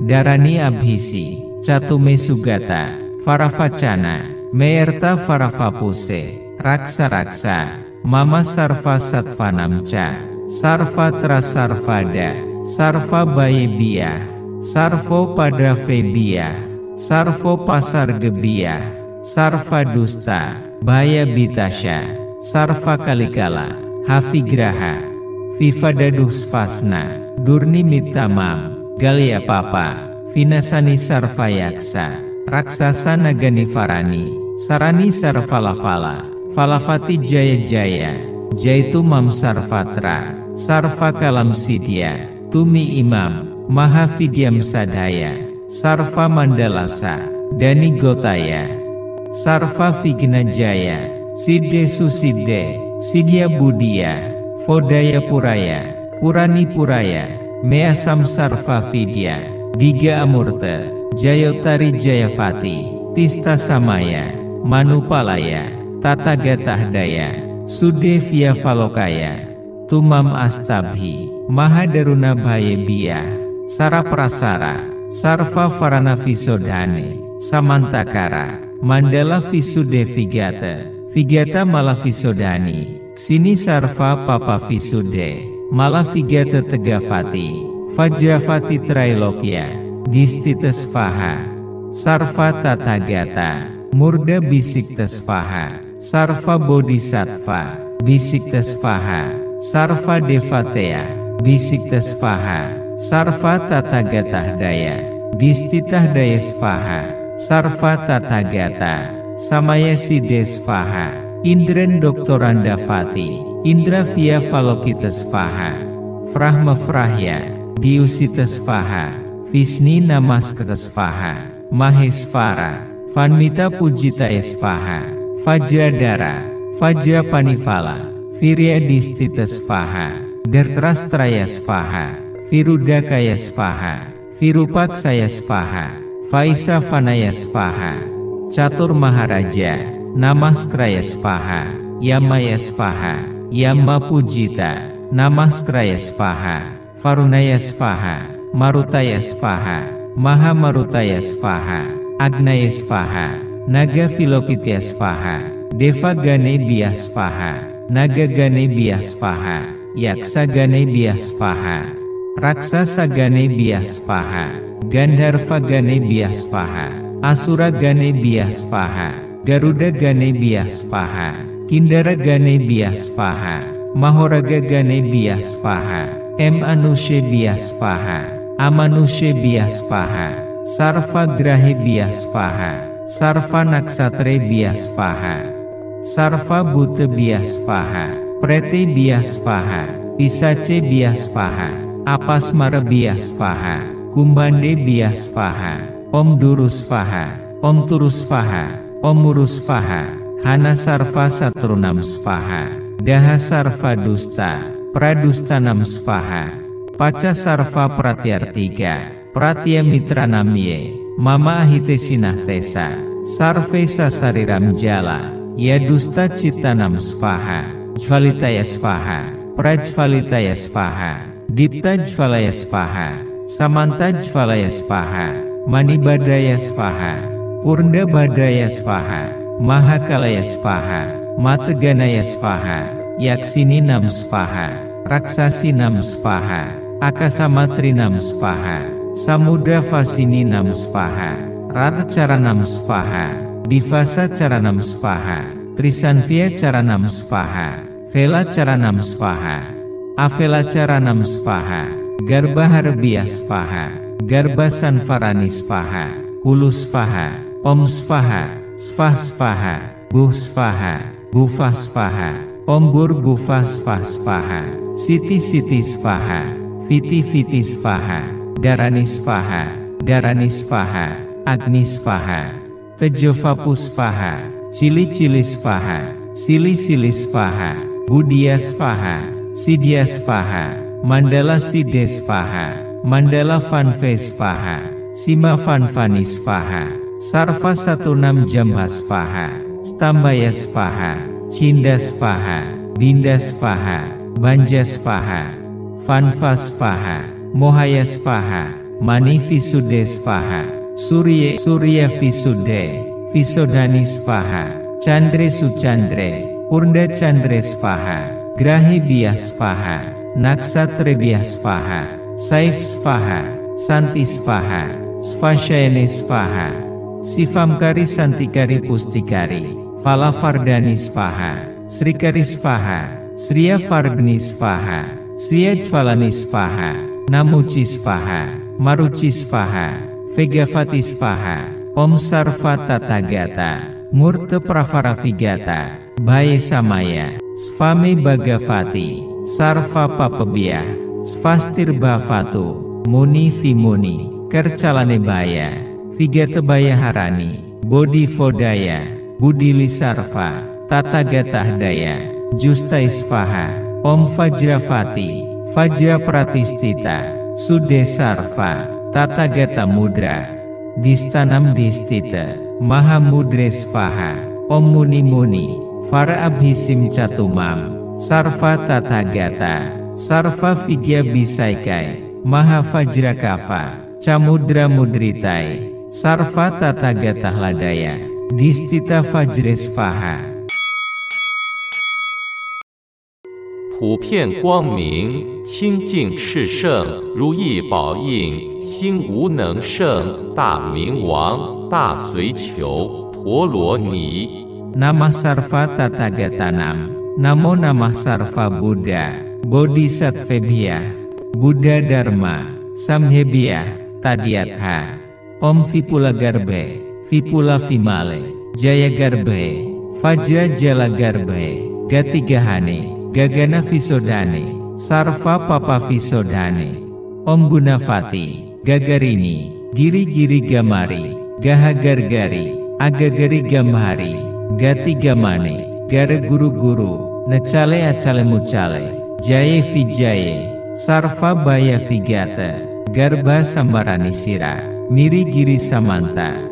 Darani Abhisi, Catume Sugata, Varavacana, Meerta Faravapuse, Raksa-raksa, Mama Sarva Satvanamca, Sarva Trasarvada, Sarva Bayebia, Sarvo Padavebia, Sarvo Pasargebia, Sarva Dusta, Baya Bitasya, Sarva Kalikala, Havigraha, Vivadaduspasna, Durni Mitamam, Galya Papa, Vinasani Sarvayaksa, Raksasa Nagani Farani, Sarani Sarvalafala, Falavati Jaya Jaya, Jaitumam Sarvatra, Sarva Kalam Sidya, Tumi Imam, Mahavidyam Sadhaya, Sarva Mandalasa, Dani Gotaya, Sarva Vigna Jaya, Siddhe Susiddhe, Sidya Buddhya, Vodaya Puraya, Purani Puraya, Measam Sarva Vidya, Diga Amurta, Jayotari Jayavati, Tista Samaya, Manupalaya, Tathagatahdaya, Sudevya Valokaya, Tumam Astabhi, Mahadaruna Bhayebia, Saraprasara, Sarva Varana Visodhane, Samantakara, Mandala Visude Vigata, Vigata Malavisodhani, Sini Sarva Papa Visude, Malavigata Tegavati, Vajravati Trailokya, Distita Svaha, Sarva Tathagata, Murda Bisikta Svaha, Sarva Bodhisattva, Bisikta Svaha, Sarva Devateya, Bisikta Svaha, Sarva Tathagatahdaya, Distitahdaya Svaha, Sarva Tathagata, Samaya Siddhe Svaha, Indren Doktorandavati, Indra Via Valokita Svaha, Vrahma Vrahya, Diusita Svaha, Visni Namaskata Svaha, Mahesvara, Vanmita Pujitaya Svaha, Vajradara, Vajrapanivala, Virya Distita Svaha, Dartrastraya Svaha, Virudakaya Svaha, Virupaksaya Svaha, Vaisa Vanaya Svaha, Catur Maharaja, Namaskraya Svaha, Yamaya Svaha, Yama Pujita, Namaskraya Svaha, Varunaya Svaha, Marutaya Svaha, Maha Marutaya Svaha, Agnaya Svaha, Naga Vilokitya Svaha, Deva Ganebhya Svaha, Naga Ganebhya Svaha, Yaksa Ganebhya Svaha, Raksasa Ganebhya Svaha, Gandharva Ganebhya Svaha, Asura Ganebhya Svaha, Garuda Ganebhya Svaha, Kindara Ganebhya Svaha, Mahoraga Ganebhya Svaha, Manusebhya Svaha, Amanusebhya Svaha, Sarva Grahebhya Svaha, Sarva Naksatrebhya Svaha, Sarva Bhutebhya Svaha, Pretebhya Svaha, Pisacebhya Svaha, Apasmarabhya Svaha, Kumbandebhya Svaha, Om Duru Svaha, Om Turu Svaha, Om Muru Svaha, Hana Sarva Satrunam Svaha, Daha Sarva Dusta, Pradustanam Svaha, Paca Sarva Pratyartika, Pratya Mitranamye, Mama Ahite Sinahtesa, Sarve Sasariram Jala, Yadusta Citanam Svaha, Jvalitaya Svaha, Prajvalitaya Svaha, Dipta Jvalaya Svaha, Samanta Jvalaya Svaha, Manibadaya Svaha, Purna Badaya Svaha, Mahakalaya Svaha, Mateganaya Svaha, Yaksininam Svaha, Raksasinam Svaha, Akasamatrinam Svaha, Samudra Vasininam Svaha, Rarcaranam Svaha, Divasa Caranam Svaha, Trisanvya Caranam Svaha, Vela Caranam Svaha, Avela Caranam Svaha, Garbaharbhya Svaha, Garbasanvarani Svaha, Kulu Svaha, Om Svaha, Svah Svaha, Buh Svaha, Bhuva Svaha, Om Bhuva Svaha, Siti Siti Svaha, Viti Viti Svaha, Darani Svaha, Darani Svaha, Agni Svaha, Tejovapu Svaha, Cili Cili Svaha, Sili Sili Svaha, Buddhya Svaha, Sidya Svaha, Mandala Siddhe Svaha, Mandala Vanve Svaha, Sima Vanvani Svaha, Sarva Satunam Jambha Svaha, Stambaya Svaha, Cinda Svaha, Dinda Svaha, Banja Svaha, Vanva Svaha, Mohaya Svaha, Mani Visuddhe Svaha, Surya Visuddhe, Visodhani Svaha, Chandre Suchandre, Purna Chandre Svaha, Grahe Biyah Svaha, Naksatre Biyah Svaha, Saif Svaha, Santi Svaha, Svashayane Svaha, Sivamkari Santikari Pustikari, Falavardhani Svaha, Srikari Svaha, Sriya Vardhani Svaha, Sriya Jvalani Svaha, Namuci Svaha, Maruci Svaha, Vegavati Svaha, Om Sarva Tathagata, Murta Pravara Vigata, Bhaya Samaya, Svami Bhagavati, Sarva Papabhyah, Svastir Bhavatu, Muni Vimuni, Kercalane Bhaya, Vigata Bhaya Harani, Bodhi Vodaya, Budili Sarva, Tathagata Daya, Justai Svaha, Om Vajravati, Vajra Pratistita, Sude Sarva, Tathagata Mudra, Distanam Distita, Mahamudre Svaha, Om Muni Muni, Vara Abhisim Catumam, Sarva Tathagata, Sarva Vigya Bisaikai, Maha Vajrakava, Camudra Mudritai, Sarva Tathagata Hladaya, Distita Vajre Svaha. 普遍光明，清净炽盛，如意宝应，心无能胜，大明王，大随求，陀罗尼。 Namah Sarva Tathagatanam, Namo Namah Sarva Buddha, Bodhisattvebhyah, Buddha Dharma, Samhebhyah, Tadyatha, Om Vipula Garbhe, Vipula Vimale, Jaya Garbhe, Vajra Jala Garbhe, Gatigahane, Gagana Visodhane, Sarva Papa Visodhane, Om Gunavati, Gagarini, Giri Giri Gamari, Gaha Gargari, Agagari Gamhari, Gati Gamane, Gara Guru Guru, Necale Acale Mucale, Jaye Vijaye, Sarva Baya Vigata, Garbha Sambarani Sira, Miri Giri Samanta,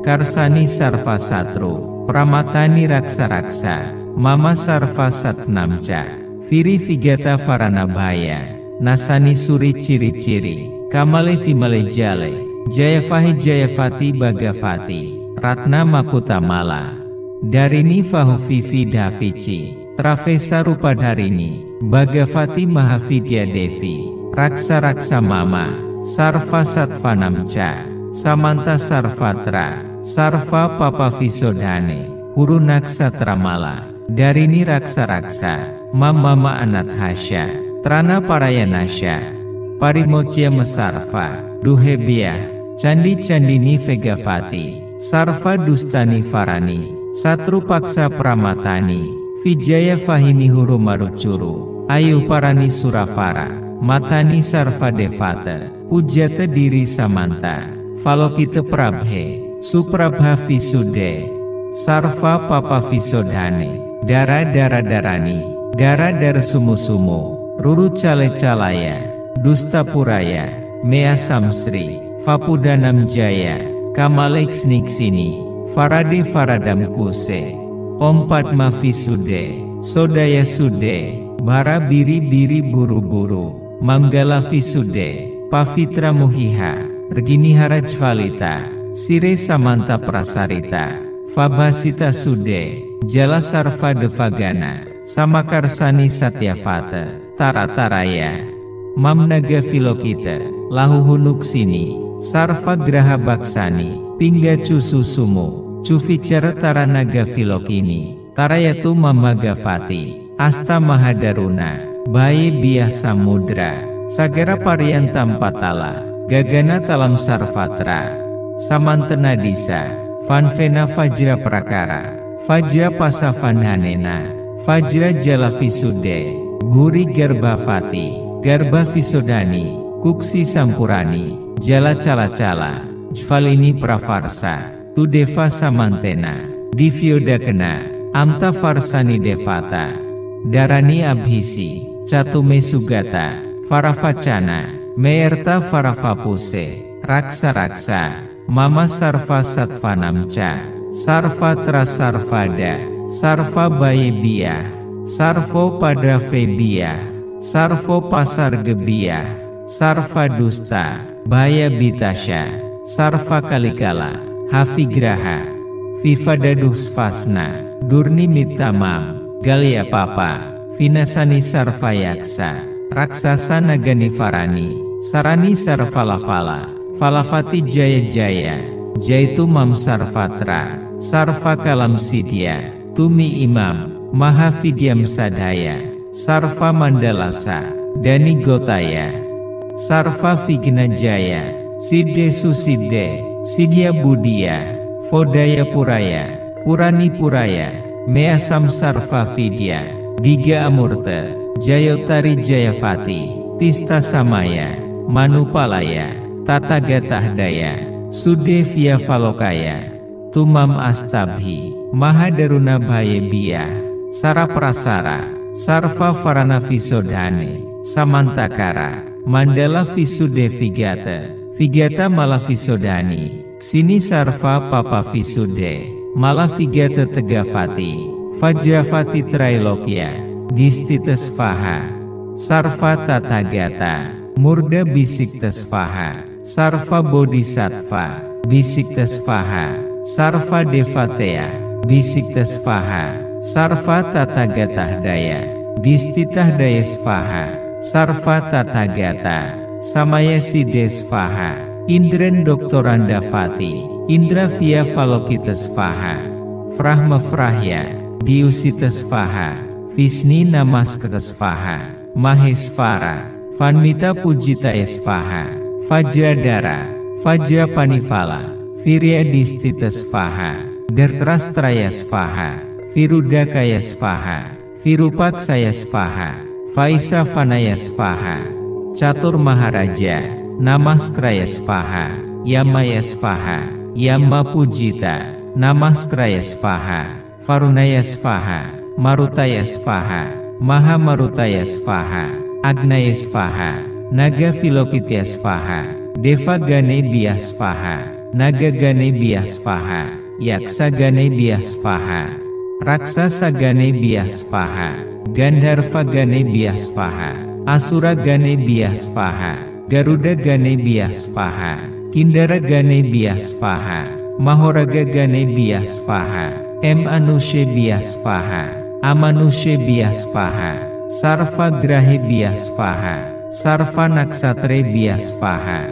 Karsani Sarva Satru, Pramatani Raksa Raksa, Mama Sarva Satnamca, Viri Vigata Varanabhaya, Nasani Suri Ciri Ciri, Kamale Vimale Jale, Jayavahi Jayavati Bhagavati, Ratna Makutamala, Darini Vahuvivi Davici, Travesa Rupadharini, Bhagavati Mahavidya Devi, Raksa Raksa Mama, Sarva Satvanamca, Samanta Sarvatra, Sarva Papa Visodhane, Guru Naksatramala, Darini Raksa Raksa, Mama Anathasya, Trana Parayanasya, Parimocya Mesarva, Duhebhyah, Candi Candini Vegavati, Sarva Dustani Varani, Satru Paksa Pramatani, Vijaya Vahini Huru Marucuru, Ayu Parani Suravara, Matani Sarva Devata, Pujata Diri Samanta, Valokita Prabhe, Suprabha Visude, Sarva Papa Visodhane, Dara Dara Darani, Dara Dara Sumu Sumu, Ruru Cale Calaya, Dusta Puraya, Mea Samsri, Vapudanam Jaya, Kamalex Niksini, Farade Faradam Kuse, Om Padma Visude, Sodaya Sude, Bara Biri Biri Buru Buru, Manggala Visude, Pavitra Muhiha, Regini Harajvalita, Sire Samanta Prasarita, Fabhasita Sude, Jala Sarva Devagana, Samakarsani Satyavata, Tarataraya, Mamnaga Vilokita, Lahuhunuksini, Sarva Graha Baksani, Pinggacu Susumu, Cuvicara Taranaga Vilokini, Tarayatu Mamagavati, Asta Mahadaruna, Baye Biyah Samudra, Sagara Pariyantam Patala, Gagana Talam Sarvatra, Samantana Disa, Vanvena Vajra Prakara, Vajra Pasavanhanena, Vajra Jala Visude, Guri Garbhavati, Garbha Visodhani, Kuksi Sampurani, Jala Cala Cala, Jvalini Pravarsa, Tudeva Samantena, Divyodakena, Amta Varsani Devata, Darani Abhisi, Catume Sugata, Varavacana, Meyerta Varavapuse, Raksa Raksa, Mama Sarva Satvanamca, Sarvatra Sarvada, Sarva Bayebiyah, Sarvo Padravebiyah, Sarvo Pasargebiyah, Sarva Dusta, Baya Bitasya, Sarva Kalikala, Havigraha, Vivadaduh Spasna, Durni Mitamam, Galya Papa, Vinasani Sarvayaksa, Raksasa Nagani Farani, Sarani Sarvalafala, Falavati Jaya Jaya, Jaitumam Sarvatra, Sarva Kalam Sidya, Tumi Imam, Mahavidyam Sadhaya, Sarva Mandalasa, Dani Gotaya, Sarva Vigna Jaya, Siddhe Susiddhe, Sidya Budiya, Vodaya Puraya, Purani Puraya, Measam Sarva Vidya, Diga Amurta, Jayotari Jayavati, Tista Samaya, Manupalaya, Tathagatahdaya, Sudevya Valokaya, Tumam Astabhi, Mahadaruna Bhayebiyah, Saraprasara, Sarva Varana Visodhane, Samantakara, Mandala Visude Vigata, Vigata Malavisodhani, Sini Sarva Papa Visude, Malavigata Tegavati, Vajravati Trailokya, Distita Svaha, Sarva Tathagata, Murda Bisikta Svaha, Sarva Bodhisattva, Bisikta Svaha, Sarva Devateya, Bisikta Svaha, Sarva Tathagatahdaya, Distitahdaya Svaha, Sarva Tathagata, Samaya Siddhe Svaha, Indren Doktorandavati, Indra Via Valokita Svaha, Vrahma Vrahya, Diusita Svaha, Visni Namaskata Svaha, Mahesvara, Vanmita Pujitaya Svaha, Vajradara, Vajrapanivala, Virya Distita Svaha, Dertrastraya Svaha, Virudakaya Svaha, Virupaksaya Svaha, Vaisa Vanaya Svaha, Catur Maharaja, Namaskraya Svaha, Yamaya Svaha, Yama Pujita, Namaskraya Svaha, Varunaya Svaha, Marutaya Svaha, Maha Marutaya Svaha, Agnaya Svaha, Naga Vilokitya Svaha, Deva Gane Biya Svaha, Naga Gane Biya Svaha, Yaksa Gane Biya Svaha, Raksasa Gane Biya Svaha, Gandharva Gane Biya Svaha, Asura Gane Biya Svaha, Garuda Gane Biya Svaha, Kindara Gane Biya Svaha, Mahoraga Gane Biya Svaha, Manushe Biya Svaha, Amanushe Biya Svaha, Sarva Grahe Biya Svaha, Sarva Naksatre Biya Svaha,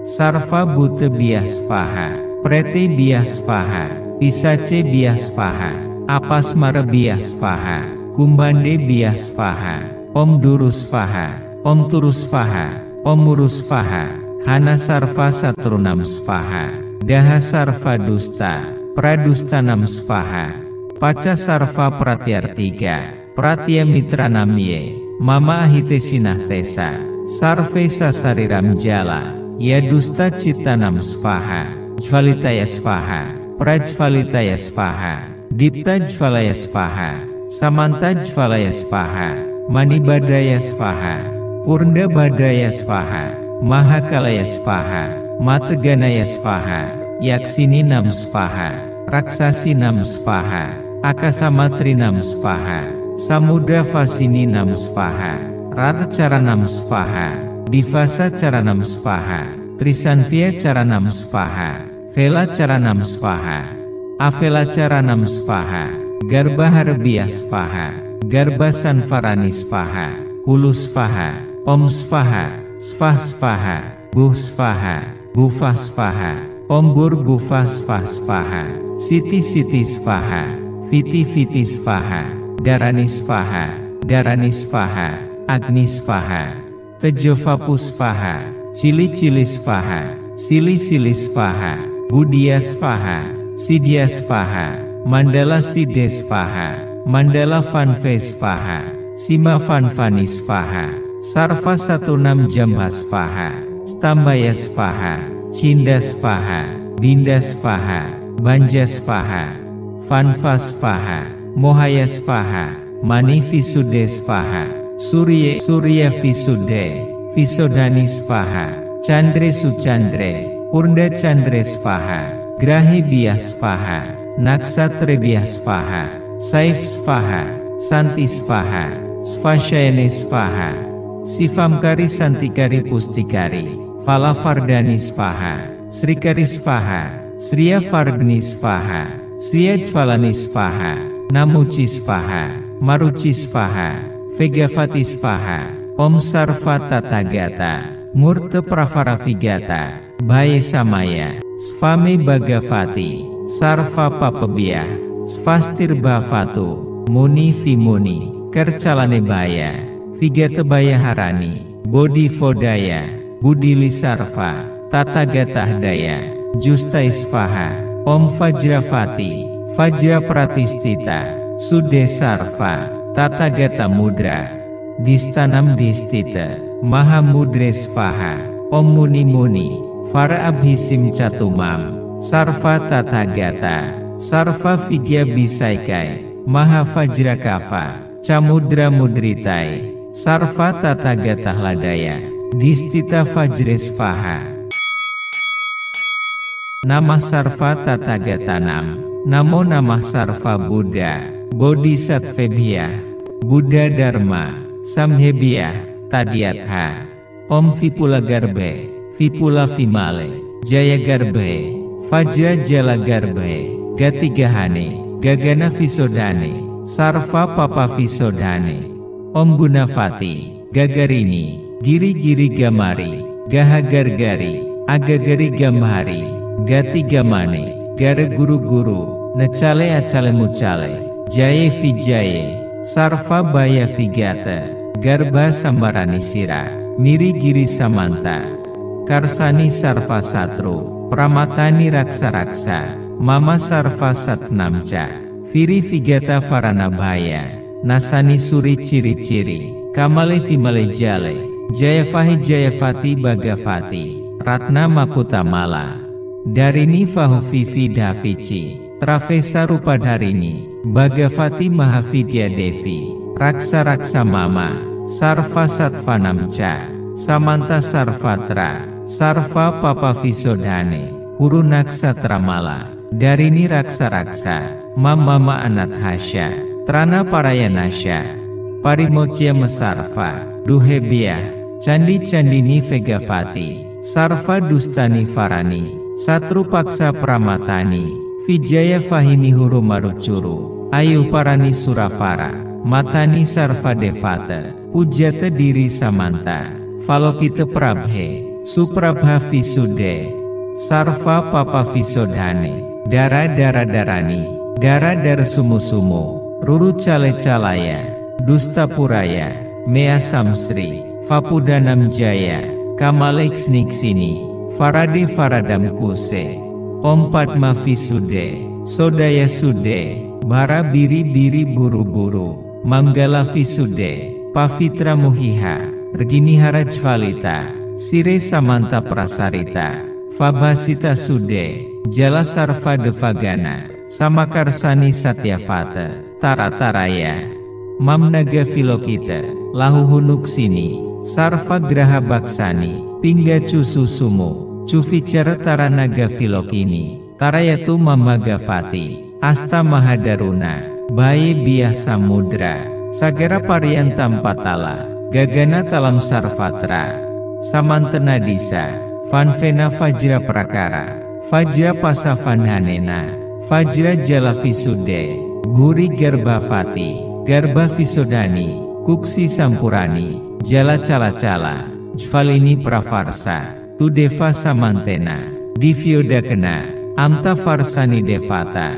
Sarva Bhuta Biya Svaha, Prete Biya Svaha, Pisace Biya Svaha, Apasmara Biya Svaha, Kumbande Biya Svaha, Om Duru Svaha, Om Turu Svaha, Om Muru Svaha, Hana Sarva Satrunam Svaha, Daha Sarva Dusta, Pradustanam Svaha, Paca Sarva Pratyartiga, Pratya Mitra Namye, Mama Ahite Sinah Tesa, Sarve Sasariram Jala, Yadusta Citanam Svaha, Jvalitaya Svaha, Prajvalitaya Svaha, Dipta Jvalaya Svaha, Samanta Jvalaya Svaha, Manibadaya Svaha, Purna Badaya Svaha, Mahakalaya Svaha, Mataganaya Svaha, Yaksininam Svaha, Raksasinam Svaha, Akasamatrinam Svaha, Samudra Vasininam Svaha, Ratacaranam Svaha, Divasa Caranam Svaha, Trisanvya Caranam Svaha, Vela Caranam Svaha, Avela Caranam Svaha, Garbaharbhya Svaha, Garbasanvarani Svaha, Kulu Svaha, Om Svaha, Svah Svaha, Buh Svaha, Bhuva Svaha, Om Bur Bhuva Svah Svaha, Siti Siti Svaha, Viti Viti Svaha, Darani Svaha, Darani Svaha, Agni Svaha, Tejovapu Svaha, Cili Cili Svaha, Sili Sili Svaha, Budiya Svaha, Sidya Svaha, Mandala Siddhe Svaha, Mandala Vanve Svaha, Sima Vanvani Svaha, Sarva Satunam Jambha Svaha, Stambaya Svaha, Cinda Svaha, Dinda Svaha, Banja Svaha, Vanva Svaha, Mohaya Svaha, Mani Visuddhe Svaha, Surya Visuddhe, Visodhani Svaha, Chandre Suchandre, Purna Chandre Svaha, Grahe Biya Svaha, Naksatre Biya Svaha, Saif Svaha, Santi Svaha, Svashayane Svaha, Sivamkari Santikari Pustikari, Falavardhani Svaha, Srikari Svaha, Sriya Vardhani Svaha, Siajvalani Svaha, Namuci Svaha, Maruci Svaha, Vegavati Svaha, Om Sarva Tathagata, Murta Pravara Vigata, Bhaya Samaya, Svami Bhagavati, Sarva Papabhya, Svastir Bhavatu, Muni Vimuni, Kercalane Bhaya, Vigata Bhaya Harani, Bodhi Vodaya, Budili Sarva, Tathagata Daya, Justai Svaha, Om Vajravati, Vajra Pratistita, Sude Sarva, Tathagata Mudra, Distanam Distita, Mahamudre Svaha, Om Muni Muni, Vara Abhisim Catumam, Sarva Tathagata, Sarva Vigya Bisaikai, Maha Vajrakava, Camudra Mudritai, Sarva Tathagata Hladaya, Distita Vajre Svaha. Namah Sarva Tathagatanam, Namo Namah Sarva Buddha, Bodhisattvebhya, Buddha Dharma, Samhebhya, Tadyatha, Om Vipula Garbhe, Vipula Vimale, Jaya Garbhe, Vajra Jala Garbhe, Gatigahane, Gagana Visodhane, Sarva Papa Visodhane, Om Gunavati, Gagarini, Giri Giri Gamari, Gaha Gargari, Agagari Gamhari, Gati Gamane, Gara Guru Guru, Necale Acale Mucale, Jaye Vijaye, Sarva Bhaya Vigata, Garba Sambarani Sira, Miri Giri Samanta, Karsani Sarva Satru, Pramatani Raksa Raksa, Mama Sarva Satnamca, Viri Vigata Varana Bhaya, Nasani Suri Ciri Ciri, Kamale Vimale Jale, Jayavahi Jayavati Bhagavati, Ratna Makutamala, Darini Vahuvivi Davici, Travesa Rupadharini, Bhagavati Mahavidya Devi, Raksa Raksa Mama, Sarva Satvanamca, Samanta Sarvatra, Sarva Papa Visodhane, Guru Naksatramala, Darini Raksa Raksa, Mama Anathasya, Trana Parayanasya, Parimocya Mesarva, Duhebhya, Candi Candini Vegavati, Sarva Dustani Varani, Satru Paksa Pramatani, Vijaya Vahini Huru Marucuru, Ayu Parani Suravara, Matani Sarva Devata, Pujata Diri Samanta, Valokita Prabhe, Suprabha Visude, Sarva Papa Visodhane, Dara Dara Darani, Dara Dar Sumu Sumu, Ruru Cale Calaya, Dusta Puraya, Mea Samsri, Vapudanam Jaya, Kamalex Niksini, Faradi Faradam Kuse, Om Padma Visude, Sodaya Sude, Bara Biri Biri Buru Buru, Manggala Visude, Pavitra Muhiha, Regini Harajvalita, Sire Samanta Prasarita, Fabhasita Sude, Jala Sarva Devagana, Samakarsani Satyavata, Tarataraya, Mamnaga Vilokita, Lahuhunuksini, Sarva Graha Baksani, Pinggacu Susumu, Cuvicara Taranaga Vilokini, Tarayatu Mamagavati, Asta Mahadaruna, Baye Biah Samudra, Sagara Pariantam Patala, Gagana Talam Sarvatra, Samantena Disa, Vanvena Vajra Prakara, Vajra Pasavanhanena, Vajra Jala Visude, Guri Garbhavati, Garba Visodhani, Kuksi Sampurani, Jala Cala Cala, Jvalini Pravarsa, Tudeva Samantena, Divyodakena, Amta Varsani Devata,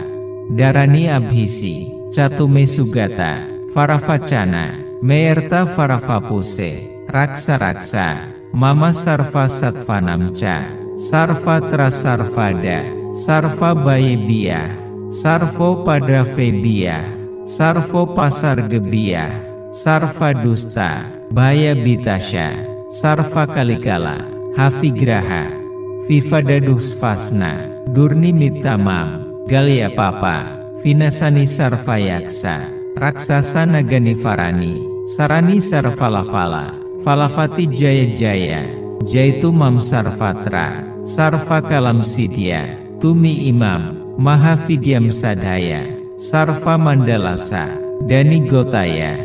Darani Abhisi, Catume Sugata, Varavacana, Meerta Varavapuse, Raksa Raksa, Mama Sarva Satvanamca, Sarvatra Sarvada, Sarva Bhaya, Sarvo Padravebhya, Sarvo Pasar Gebhya, Sarva Dusta, Bhaya Bitasya, Sarva Kaligala, Havigraha, Vivadaduh Svasna, Durni Mitamam, Galya Papa, Vinasani Sarvayaksa, Raksasa Nagani Varani, Sarani Sarvalafala, Falavati Jaya Jaya, Jaitu Mam Sarvatra, Sarva Kalam Sidya, Tumi Imam, Mahavidyam Sadhaya, Sarva Mandalasa, Dani Gotaya,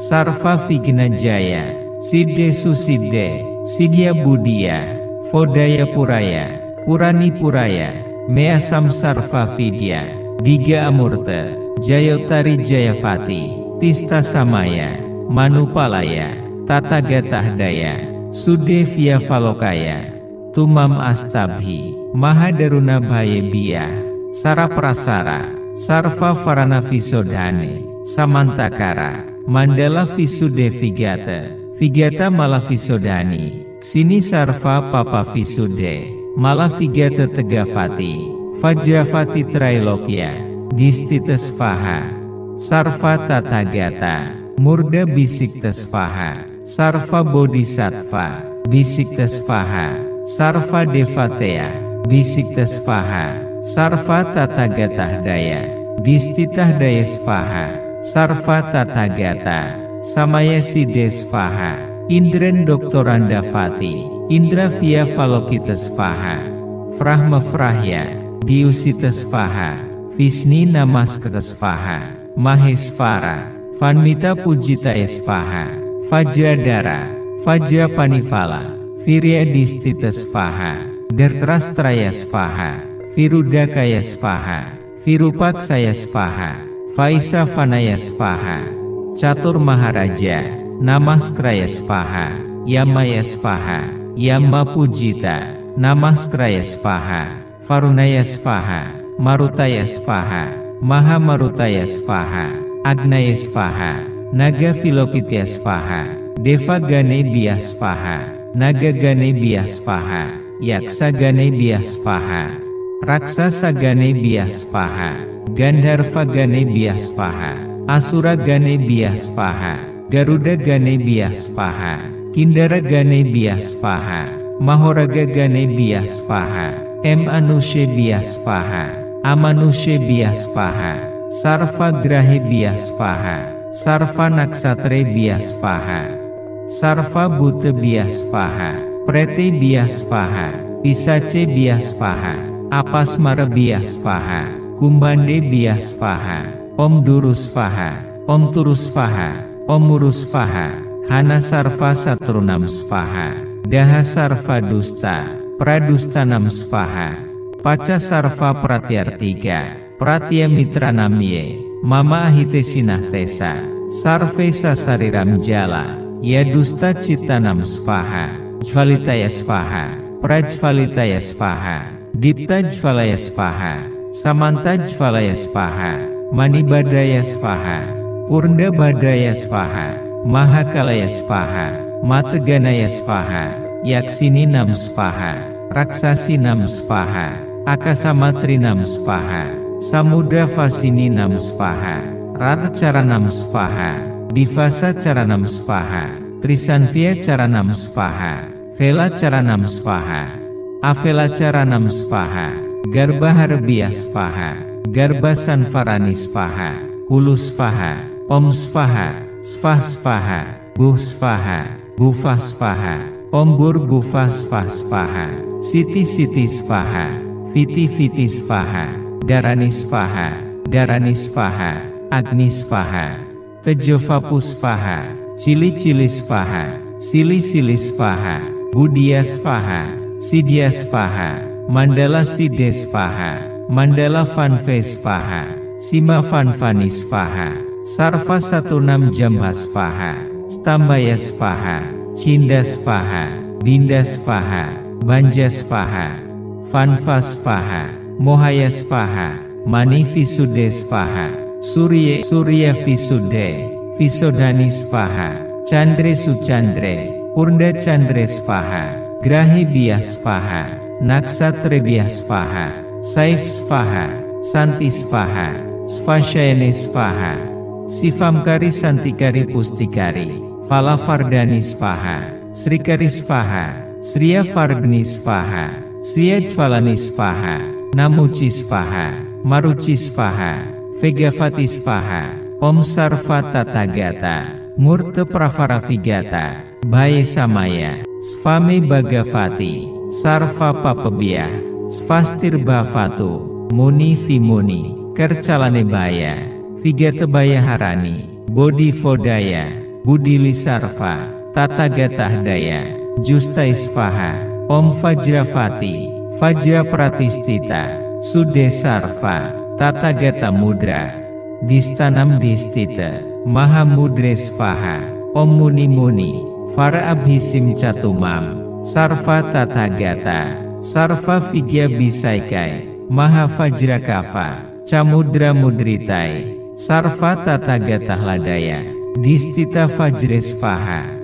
Sarva Vigna Jaya, Siddhe Susiddhe, Sidya Buddhya, Vodaya Puraya, Purani Puraya, Measam Sarva Vidya, Diga Amurta, Jayotari Jayavati, Tista Samaya, Manupalaya, Tathagatahdaya, Sudevya Valokaya, Tumam Astabhi, Mahadaruna Bhayebiyah, Saraprasara, Sarva Varana Visodhane, Samantakara, Mandala Visude Vigata, Vigata Malavisodhani, Sini Sarva Papa Visude, Malavigata Tegavati, Vajravati Trailokya, Distita Svaha, Sarva Tathagata, Murda Bisikta Svaha, Sarva Bodhisattva, Bisikta Svaha, Sarva Devateya, Bisikta Svaha, Sarva Tathagatahdaya, Distitahdaya Svaha, Sarva Tathagata, Samaya Siddhe Svaha, Indren Doktorandavati, Indra Via Valokita Svaha, Vrahma Vrahya, Diusita Svaha, Visni Namaskara Svaha, Mahesvara, Vanmita Pujitaya Svaha, Vajradhara, Vajrapanivala, Virya Distita Svaha, Dertrastraya Svaha, Virudakaya Svaha, Virupaksaya Svaha, Vaisa Vanaya Svaha, Catur Maharaja, Namaskraya Svaha, Yamaya Svaha, Yama Pujita, Namaskraya Svaha, Varunaya Svaha, Marutaya Svaha, Mahamarutaya Svaha, Agnaya Svaha, Naga Vilokitya Svaha, Deva Ganebhya Svaha, Naga Ganebhya Svaha, Yaksa Ganebhya Svaha, Raksasa Ganebhya Svaha, Gandharva Ganebhya Svaha, Asura Ganebhya Svaha, Garuda Ganebhya Svaha, Kindara Ganebhya Svaha, Mahoraga Ganebhya Svaha, Manusebhya Svaha, Amanusebhya Svaha, Sarva Grahebhya Svaha, Sarva Naksatrebhya Svaha, Sarva Bhutebhya Svaha, Pretebhya Svaha, Pisacebhya Svaha, Apasmarabhya Svaha, Kumbhandebhya Svaha, Om Duru Svaha, Om Turu Svaha, Om Muru Svaha, Hana Sarva Satrunam Svaha, Daha Sarva Dusta, Pradustanam Svaha, Paca Sarva Pratyartika, Pratya Mitra Namye, Mama Ahite Sinahtesa, Sarve Sasariram Jala, Yadusta Citanam Svaha, Jvalitaya Svaha, Prajvalitaya Svaha, Dipta Jvalaya Svaha, Samanta Jvalaya Svaha, Manibadaya Svaha, Purna Badaya Svaha, Mahakalaya Svaha, Mateganaya Svaha, Yaksininam Svaha, Raksasinam Svaha, Akasamatrinam Svaha, Samudra Vasininam Svaha, Rarcaranam Svaha, Divasa Caranam Svaha, Trisanvya Caranam Svaha, Vela Caranam Svaha, Avela Caranam Svaha, Garbaharbhya Svaha, Garbasanvarani Svaha, Hulu Svaha, Om Svaha, Svah Svaha, Buh Svaha, Bhuva Svaha, Om Bhurbhuva Svah Svaha, Siti Siti Svaha, Viti Viti Svaha, Dharani Svaha, Dharani Svaha, Agni Svaha, Tejovapu Svaha, Cili Cili Svaha, Sili Sili Svaha, Budya Svaha, Sidya Svaha, Mandala Siddhe Svaha, Mandala Vanve Svaha, Sima Vanvani Svaha, Sarva Satunam Jambha Svaha, Stambaya Svaha, Cinda Svaha, Binda Svaha, Banja Svaha, Vanva Svaha, Mohaya Svaha, Mani Visuddhe Svaha, Surya Visuddhe, Visodhani Svaha, Chandre Suchandre, Purna Chandre Svaha, Grahebhya Svaha, Naksatrebhya Svaha, Saif Svaha, Santi Svaha, Svashayane Svaha, Sivamkari Santikari Pustikari, Falavardhani Svaha, Srikari Svaha, Sriya Vardhani Svaha, Sriya Jvalani Svaha, Namuci Svaha, Maruci Svaha, Vegavati Svaha, Om Sarva Tathagata, Murta Pravara Vigata, Bhaya Samaya, Svame Bhagavati, Sarva Papabhyah, Svastir Bhavatu, Muni Vimuni, Kercalane Bhaya, Vigata Bhaya Harani, Bodhi Vodaya, Budili Sarva, Tathagatahdaya, Justai Svaha, Om Vajravati, Vajra Pratistita, Sudhe Sarva, Tata Gata Mudra, Distanam Distita, Maha Mudres Faha, Om Muni Muni, Vara Abhisim Catumam, Sarva Tata Gata, Sarva Vigya Bisaikai, Maha Vajrakava, Camudra Mudritai, Sarva Tata Gata Hladaya, Distita Vajres Faha.